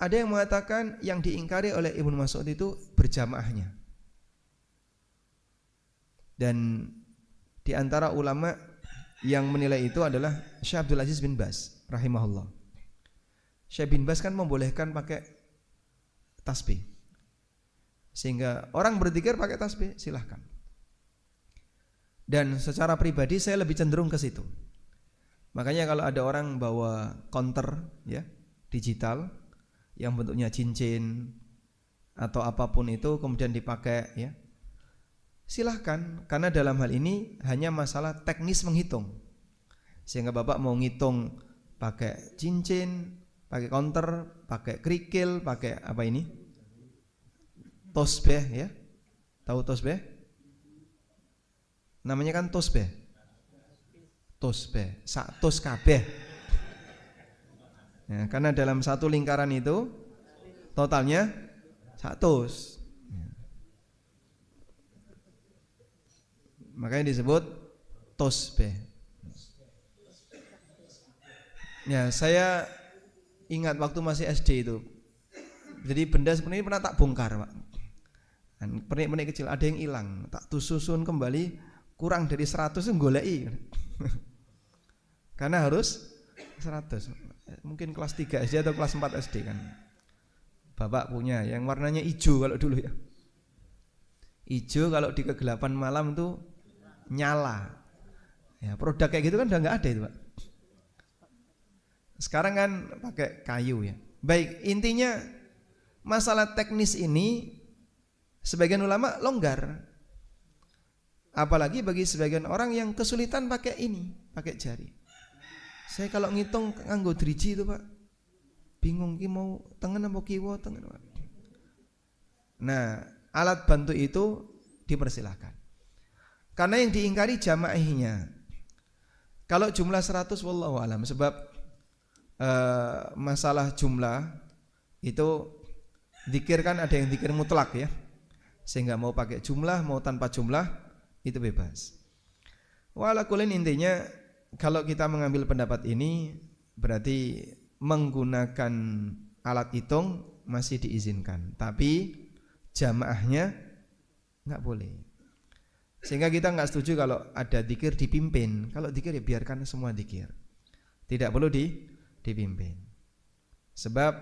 Speaker 1: Ada yang mengatakan yang diingkari oleh Ibnu Mas'ud itu berjamaahnya. Dan di antara ulama yang menilai itu adalah Syekh Abdul Aziz bin Baz rahimahullah. Syekh bin Baz kan membolehkan pakai tasbih, sehingga orang berzikir pakai tasbih silahkan. Dan secara pribadi saya lebih cenderung ke situ. Makanya kalau ada orang bawa counter ya digital yang bentuknya cincin atau apapun itu kemudian dipakai ya, silahkan, karena dalam hal ini hanya masalah teknis menghitung. Sehingga Bapak mau ngitung pakai cincin, pakai counter, pakai kerikil, pakai apa ini? Tosbeh ya. Tahu tosbeh? Namanya kan tosbeh. Tosbeh, sak tos kabeh. Ya, karena dalam satu lingkaran itu totalnya sak tos. Ya. Makanya disebut tosbeh. Ya, saya ingat waktu masih SD itu. Jadi benda seperti ini pernah tak bongkar, Pak. Pernik-pernik kecil ada yang hilang, tak susun kembali, kurang dari 100 goleki. Karena harus 100. mungkin kelas 3 SD atau kelas 4 SD kan. Bapak punya yang warnanya hijau kalau dulu ya. Hijau kalau di kegelapan malam tuh nyala. Ya, produk kayak gitu kan udah nggak ada itu, Pak. Sekarang kan pakai kayu ya. Baik, intinya masalah teknis ini sebagian ulama longgar. Apalagi bagi sebagian orang yang kesulitan pakai ini, pakai jari. Saya kalau ngitung nganggo driji itu, Pak. Bingung ki mau tengen apa kiwa tengen, Pak. Nah, alat bantu itu dipersilahkan. Karena yang diingkari jamaahnya. Kalau jumlah 100 wallahu alam, sebab masalah jumlah itu zikir kan ada yang zikir mutlak ya. Sehingga mau pakai jumlah mau tanpa jumlah itu bebas. Walakulin intinya kalau kita mengambil pendapat ini berarti menggunakan alat hitung masih diizinkan, tapi jamaahnya nggak boleh. Sehingga kita nggak setuju kalau ada zikir dipimpin. Kalau zikir ya biarkan semua zikir, tidak perlu dipimpin. Sebab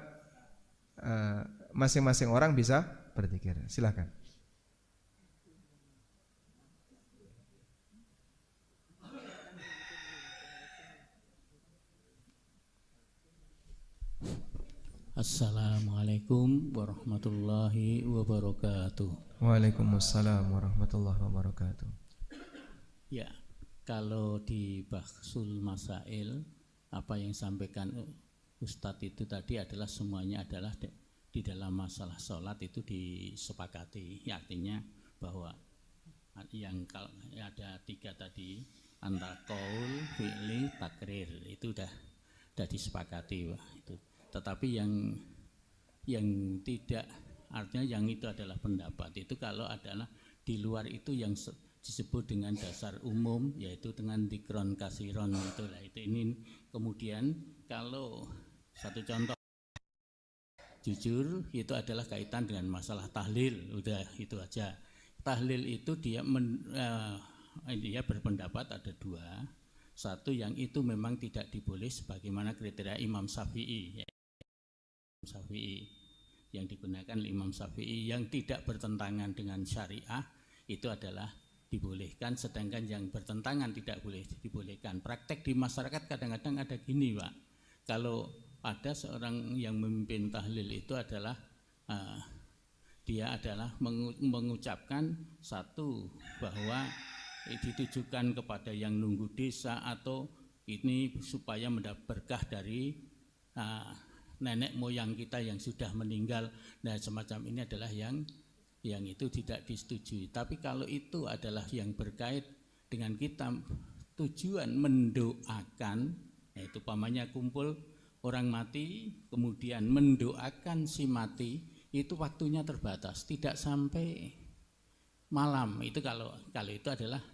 Speaker 1: masing-masing orang bisa berzikir. Silakan.
Speaker 3: Assalamualaikum warahmatullahi wabarakatuh.
Speaker 1: Waalaikumsalam warahmatullahi wabarakatuh.
Speaker 3: Ya, kalau di Bahsul Masail apa yang sampaikan Ustadz itu tadi adalah semuanya adalah di dalam masalah sholat itu disepakati. Ya, artinya bahwa yang kalau ada 3 tadi antara qaul, fi'li, takrir itu udah disepakati, Pak. Itu. Tetapi yang tidak, artinya yang itu adalah pendapat itu kalau adalah di luar itu yang disebut dengan dasar umum, yaitu dengan dikron kasiron itulah itu. Ini kemudian kalau satu contoh jujur itu adalah kaitan dengan masalah tahlil, udah itu aja. Tahlil itu dia berpendapat ada 2. Satu yang itu memang tidak diboleh sebagaimana kriteria Imam Syafi'i. Yang digunakan Imam Syafi'i yang tidak bertentangan dengan syariah itu adalah dibolehkan, sedangkan yang bertentangan tidak boleh dibolehkan. Praktek di masyarakat kadang-kadang ada gini, Pak. Kalau ada seorang yang memimpin tahlil itu adalah dia adalah mengucapkan satu bahwa ditujukan kepada yang nunggu desa atau ini supaya mendapat berkah dari nenek moyang kita yang sudah meninggal. Nah, semacam ini adalah yang itu tidak disetujui. Tapi kalau itu adalah yang berkait dengan kita tujuan mendoakan, yaitu pamannya kumpul orang mati kemudian mendoakan si mati, itu waktunya terbatas, tidak sampai malam. Itu kalau itu adalah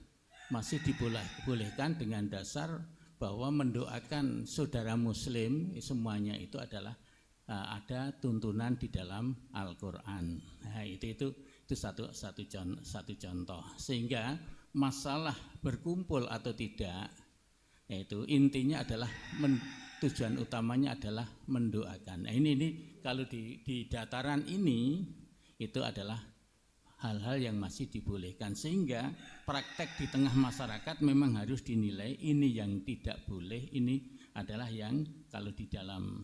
Speaker 3: masih dibolehkan dengan dasar bahwa mendoakan saudara muslim semuanya itu adalah ada tuntunan di dalam Al-Qur'an. Nah, itu satu contoh. Sehingga masalah berkumpul atau tidak, yaitu intinya adalah tujuan utamanya adalah mendoakan. Nah, ini kalau di dataran ini itu adalah hal-hal yang masih dibolehkan, sehingga praktek di tengah masyarakat memang harus dinilai ini yang tidak boleh, ini adalah yang kalau di dalam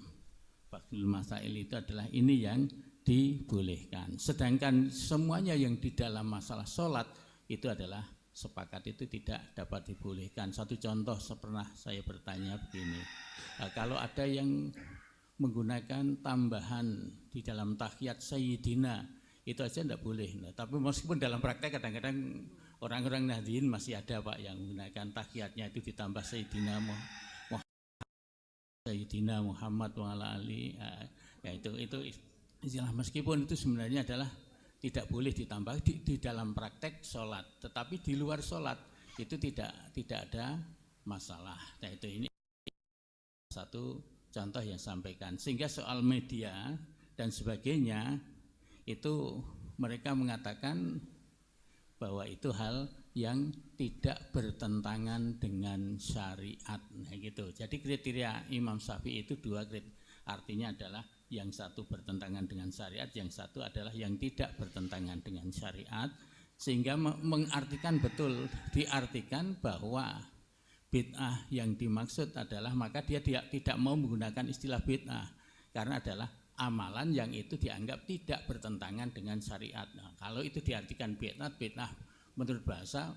Speaker 3: Bahsul Masail itu adalah ini yang dibolehkan. Sedangkan semuanya yang di dalam masalah sholat itu adalah sepakat itu tidak dapat dibolehkan. Satu contoh pernah saya bertanya begini, kalau ada yang menggunakan tambahan di dalam tahiyat Sayyidina itu aja tidak boleh. Nah, tapi meskipun dalam praktek kadang-kadang orang-orang Nahdien masih ada, Pak, yang menggunakan tahiyatnya itu ditambah Sayyidina Muhammad wa ala ali. Ya itu istilah, meskipun itu sebenarnya adalah tidak boleh ditambah di dalam praktek sholat, tetapi di luar sholat itu tidak ada masalah. Nah, itu ini satu contoh yang sampaikan. Sehingga soal media dan sebagainya itu mereka mengatakan bahwa itu hal yang tidak bertentangan dengan syariat. Nah gitu. Jadi kriteria Imam Syafi'i itu dua kriteria. Artinya adalah yang satu bertentangan dengan syariat, yang satu adalah yang tidak bertentangan dengan syariat. Sehingga mengartikan betul, diartikan bahwa bid'ah yang dimaksud adalah, maka dia tidak mau menggunakan istilah bid'ah karena adalah amalan yang itu dianggap tidak bertentangan dengan syariat. Nah, kalau itu diartikan bid'ah menurut bahasa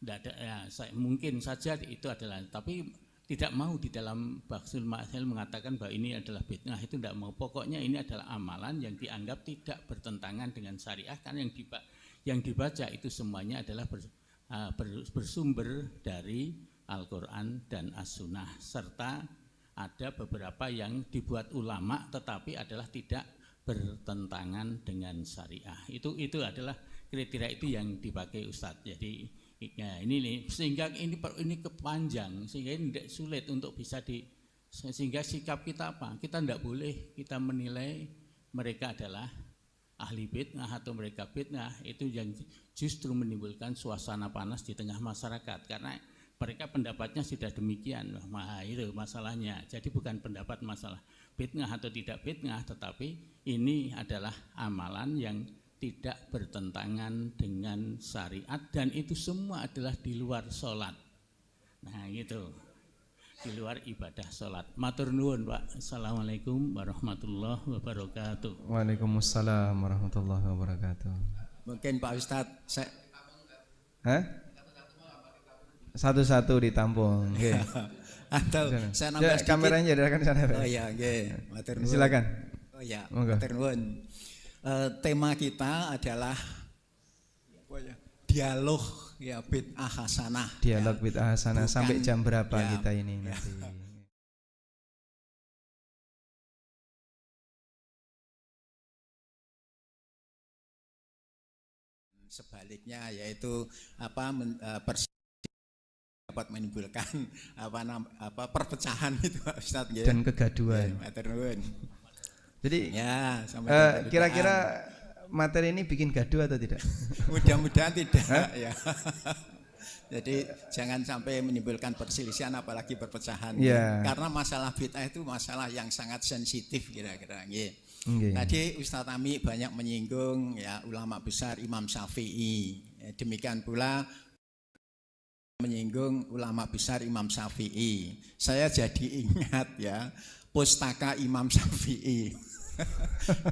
Speaker 3: ya, mungkin saja itu adalah, tapi tidak mau di dalam Bahsul Ma'asil mengatakan bahwa ini adalah bid'ah, itu tidak mau. Pokoknya ini adalah amalan yang dianggap tidak bertentangan dengan syariah, karena yang dibaca itu semuanya adalah bersumber dari Al-Quran dan As-Sunnah, serta ada beberapa yang dibuat ulama tetapi adalah tidak bertentangan dengan syariah. Itu adalah kriteria itu yang dipakai Ustadz. Jadi ya ini sehingga ini kepanjang, sehingga ini tidak sulit untuk bisa sehingga sikap kita apa? Kita tidak boleh kita menilai mereka adalah ahli bid'ah atau mereka bid'ah, itu yang justru menimbulkan suasana panas di tengah masyarakat karena mereka pendapatnya sudah demikian. Nah, itu masalahnya. Jadi bukan pendapat masalah bid'ah atau tidak bid'ah, tetapi ini adalah amalan yang tidak bertentangan dengan syariat dan itu semua adalah di luar sholat. Nah gitu, di luar ibadah sholat. Matur nuwun Pak. Assalamualaikum warahmatullahi wabarakatuh.
Speaker 1: Waalaikumsalam warahmatullahi wabarakatuh.
Speaker 4: Mungkin Pak Ustadz
Speaker 1: satu-satu ditampung. Okay.
Speaker 4: Atau saya nambah sedikit.
Speaker 1: Kameranya jadikan sana.
Speaker 4: Oh iya, nggih. Matur nuwun.
Speaker 1: Silakan.
Speaker 4: Oh iya,
Speaker 1: Monggo.
Speaker 4: matur nuwun. Tema kita adalah dialog ya bid'ah hasanah.
Speaker 1: Dialog bid'ah hasanah. Sampai jam berapa
Speaker 4: ya,
Speaker 1: kita ini nanti?
Speaker 4: Sebaliknya yaitu dapat menimbulkan perpecahan itu Pak Ustadz ya.
Speaker 1: Dan kegaduhan.
Speaker 4: Matur nuwun.
Speaker 1: Jadi
Speaker 4: ya,
Speaker 1: kira-kira materi ini bikin gaduh atau tidak?
Speaker 4: Mudah-mudahan tidak ya. Jadi jangan sampai menimbulkan perselisihan apalagi perpecahan.
Speaker 1: Yeah.
Speaker 4: Karena masalah bid'ah itu masalah yang sangat sensitif kira-kira. Yeah.
Speaker 1: Okay.
Speaker 4: Tadi Ustadz Ami banyak menyinggung ya ulama besar Imam Syafi'i. Demikian pula menyinggung ulama besar Imam Syafi'i. Saya jadi ingat ya pustaka Imam Syafi'i.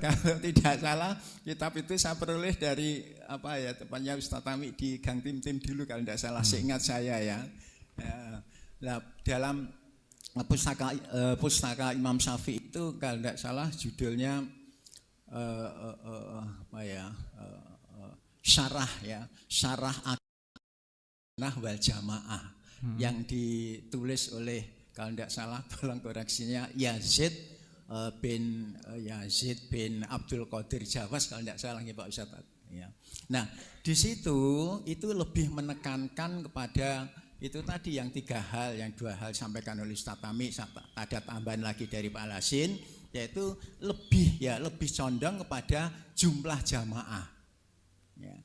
Speaker 4: Kalau tidak salah kitab itu saya peroleh dari tepatnya Ustadz Ami di Gang Tim dulu kalau tidak salah seingat saya ya. Nah, dalam pustaka Imam Syafi'i itu kalau tidak salah judulnya Syarah Aqidah wal Jamaah yang ditulis oleh kalau tidak salah tolong koreksinya Yazid bin Abdul Qadir Jawas kalau tidak salah ya Pak Ustadz ya. Nah di situ itu lebih menekankan kepada itu tadi yang dua hal sampaikan oleh Ustadz Tami, ada tambahan lagi dari Pak Lasin yaitu lebih condong kepada jumlah jamaah ya.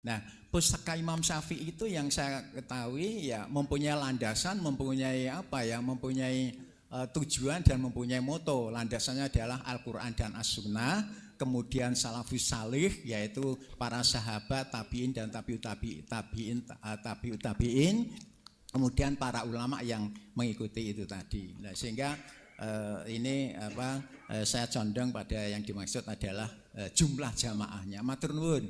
Speaker 4: Nah pustaka Imam Syafi'i itu yang saya ketahui ya mempunyai landasan, mempunyai tujuan dan mempunyai moto. Landasannya adalah Al-Quran dan As-Sunnah, kemudian salafus salih yaitu para sahabat, tabi'in dan tabi'in, kemudian para ulama yang mengikuti itu tadi. Nah, sehingga saya condong pada yang dimaksud adalah jumlah jamaahnya. Matur nuwun.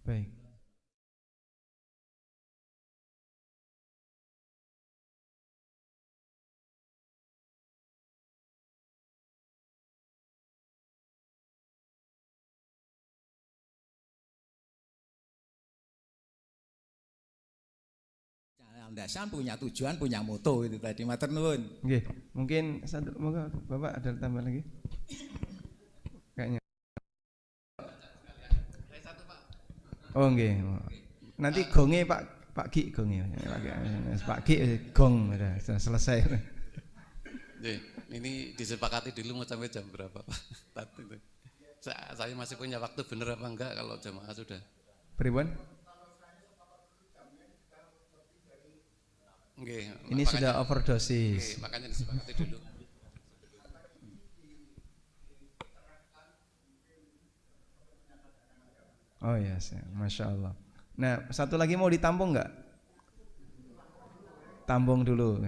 Speaker 1: Baik.
Speaker 4: Landasan punya tujuan, punya moto itu tadi. Matur nuwun.
Speaker 1: Nggih, mungkin moga Bapak ada tambah lagi? Kayaknya. Oh nggih. Nanti gonge Pak Ki gonge. Pak Ki gong udah selesai.
Speaker 5: Ini disepakati dulu mau sampai jam berapa Pak? Saya masih punya waktu bener apa enggak kalau jamaah sudah?
Speaker 1: Pribon?
Speaker 5: Nggih,
Speaker 1: Ini
Speaker 5: makanya,
Speaker 1: sudah overdosis.
Speaker 5: makanya disepakati dulu.
Speaker 1: Oh ya, Masya Allah. Nah, satu lagi mau ditampung nggak? Tampung dulu.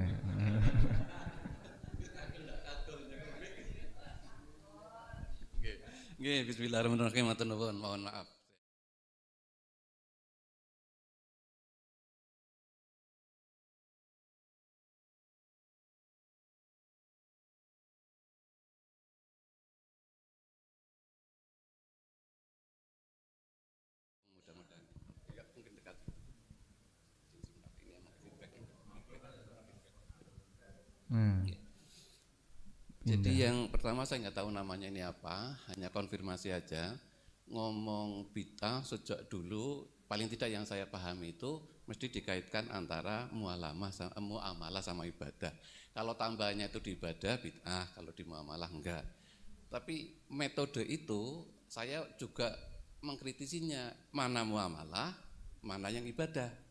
Speaker 5: Nggih, bismillahirrahmanirrahim. Mohon maaf. Mudah-mudahan ya, mungkin dekat. Jadi yang pertama saya nggak tahu namanya ini apa, hanya konfirmasi aja. Ngomong bid'ah sejak dulu paling tidak yang saya pahami itu mesti dikaitkan antara muamalah sama ibadah. Kalau tambahannya itu di ibadah bid'ah, kalau di muamalah enggak. Tapi metode itu saya juga mengkritisinya, mana muamalah, mana yang ibadah.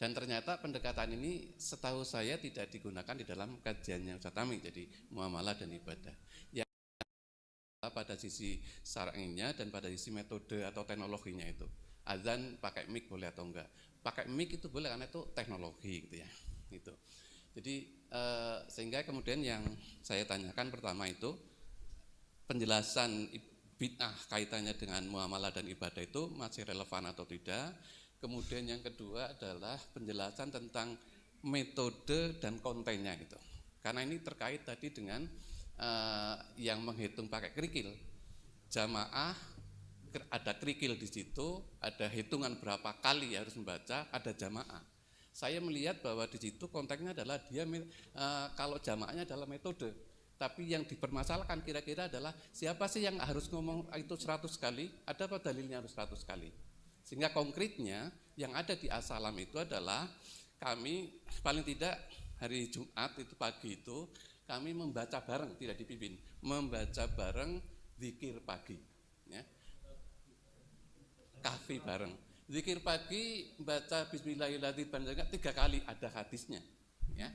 Speaker 5: Dan ternyata pendekatan ini setahu saya tidak digunakan di dalam kajiannya Ustaz Tami, jadi muamalah dan ibadah. Yang pada sisi syar'inya dan pada sisi metode atau teknologinya itu. Azan pakai mic boleh atau enggak? Pakai mic itu boleh karena itu teknologi gitu ya. Gitu. Jadi sehingga kemudian yang saya tanyakan pertama itu penjelasan bid'ah kaitannya dengan muamalah dan ibadah itu masih relevan atau tidak. Kemudian yang kedua adalah penjelasan tentang metode dan kontennya gitu. Karena ini terkait tadi dengan yang menghitung pakai kerikil. Jamaah ada kerikil di situ, ada hitungan berapa kali harus membaca, ada jamaah. Saya melihat bahwa di situ konteksnya adalah dia kalau jamaahnya adalah metode. Tapi yang dipermasalahkan kira-kira adalah siapa sih yang harus ngomong itu 100 kali, ada apa dalilnya harus 100 kali. Sehingga konkretnya yang ada di As-Salam itu adalah kami paling tidak hari Jumat itu pagi itu kami membaca bareng, tidak dipimpin, membaca bareng zikir pagi, ya. Kafi bareng. Zikir pagi baca Bismillahirrahmanirrahim 3 kali, ada hadisnya, ya.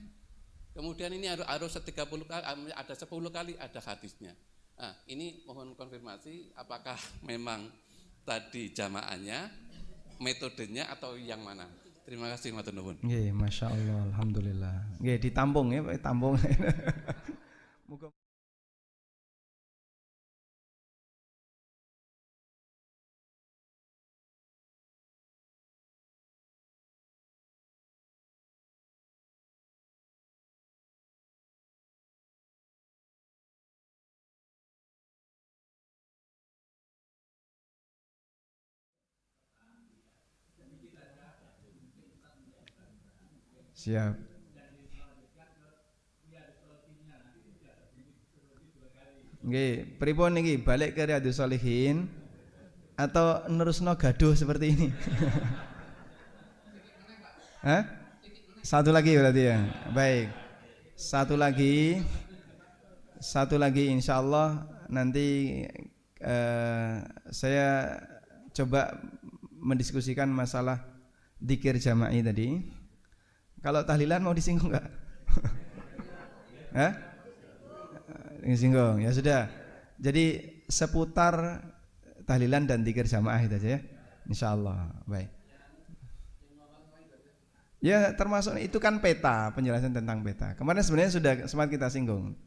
Speaker 5: Kemudian ini harus 30 kali, ada 10 kali ada hadisnya. Nah, ini mohon konfirmasi apakah memang tadi jamaahnya, metodenya atau yang mana? Terima kasih matur nuwun.
Speaker 1: Nggih, Masya Allah, alhamdulillah. Nggih, ditampung ya, Pak, tampung. Muga siap. Nggih, pripun niki balik ke Riyadhus Shalihin atau nerusno gaduh seperti ini? Hah? Satu lagi berarti ya. Baik. Satu lagi insya Allah nanti saya coba mendiskusikan masalah dzikir jama'i tadi. Kalau tahlilan mau disinggung enggak? Hah? Disinggung, ya sudah. Jadi seputar tahlilan dan dzikir jamaah itu aja ya. Insyaallah. Baik. Ya termasuk itu kan peta, penjelasan tentang peta. Kemarin sebenarnya sudah sempat kita singgung.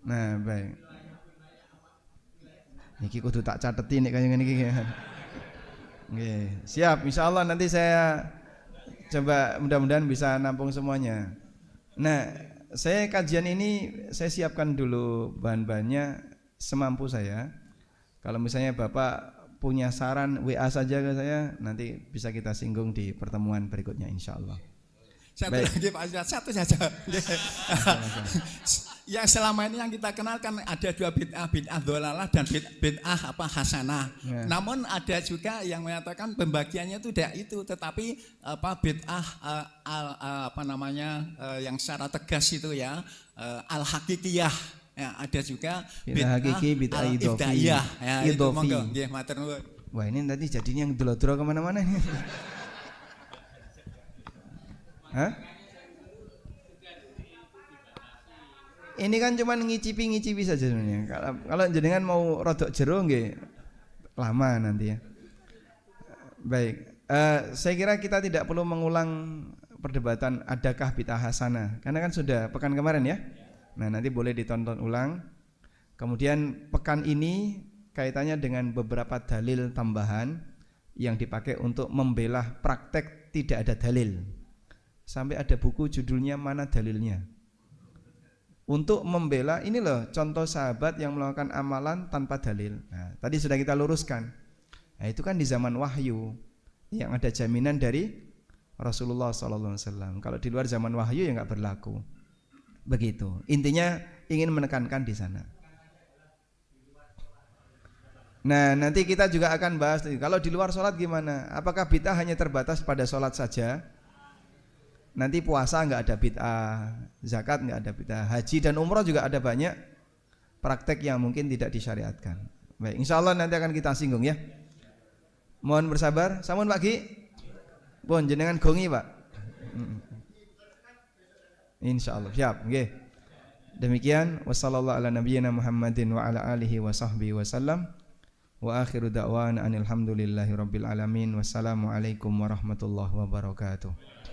Speaker 1: Nah baik. Niki kudu tak cateti nek kaya ngene iki. Nggih, siap. Insyaallah nanti saya coba mudah-mudahan bisa nampung semuanya. Nah, saya kajian ini saya siapkan dulu bahan-bahannya semampu saya. Kalau misalnya Bapak punya saran WA saja ke saya, nanti bisa kita singgung di pertemuan berikutnya insyaallah.
Speaker 4: Satu lagi Pak Ustaz, satu saja. yang selama ini yang kita kenal kan ada dua bid'ah, bid'ah dhalalah dan bid'ah apa hasanah.
Speaker 1: Ya.
Speaker 4: Namun ada juga yang mengatakan pembagiannya itu tidak itu, tetapi apa bid'ah apa namanya yang secara tegas itu ya al hakikiyah. Ya, ada juga
Speaker 1: Bid'ah hakiki, bid'ah idhofi.
Speaker 4: ya, itu
Speaker 1: Idhofi.
Speaker 4: monggo nggih matur nuwun.
Speaker 1: Wah ini tadi jadinya yang dolo-dolo kemana-mana nih. Hah? Ini kan cuman ngicipi-ngicipi saja sebenarnya. Kalau jenengan mau rodok jero nggih lama nanti ya. Baik, saya kira kita tidak perlu mengulang perdebatan adakah bid'ah hasanah, karena kan sudah pekan kemarin ya. Nah nanti boleh ditonton ulang. Kemudian pekan ini kaitannya dengan beberapa dalil tambahan yang dipakai untuk membela praktek tidak ada dalil. Sampai ada buku judulnya Mana Dalilnya. Untuk membela ini loh contoh sahabat yang melakukan amalan tanpa dalil. Nah, tadi sudah kita luruskan. Nah, itu kan di zaman wahyu yang ada jaminan dari Rasulullah SAW. Kalau di luar zaman wahyu ya nggak berlaku. Begitu. Intinya ingin menekankan di sana. Nah, nanti kita juga akan bahas kalau di luar sholat gimana? Apakah bid'ah hanya terbatas pada sholat saja? Nanti puasa nggak ada bid'ah, zakat nggak ada bid'ah, haji dan umroh juga ada banyak praktek yang mungkin tidak disyariatkan. Baik, insya Allah nanti akan kita singgung ya. Mohon bersabar. Sampun Pak Ki, pun jenengan gongi Pak. Insya Allah siap. Okay. Demikian. Wassallallahu ala nabiyyina Muhammadin wa ala alihi wa sahbihi wasallam. Wa akhiru da'wana anil hamdulillahi rabbil alamin. Wassalamualaikum warahmatullahi wabarakatuh.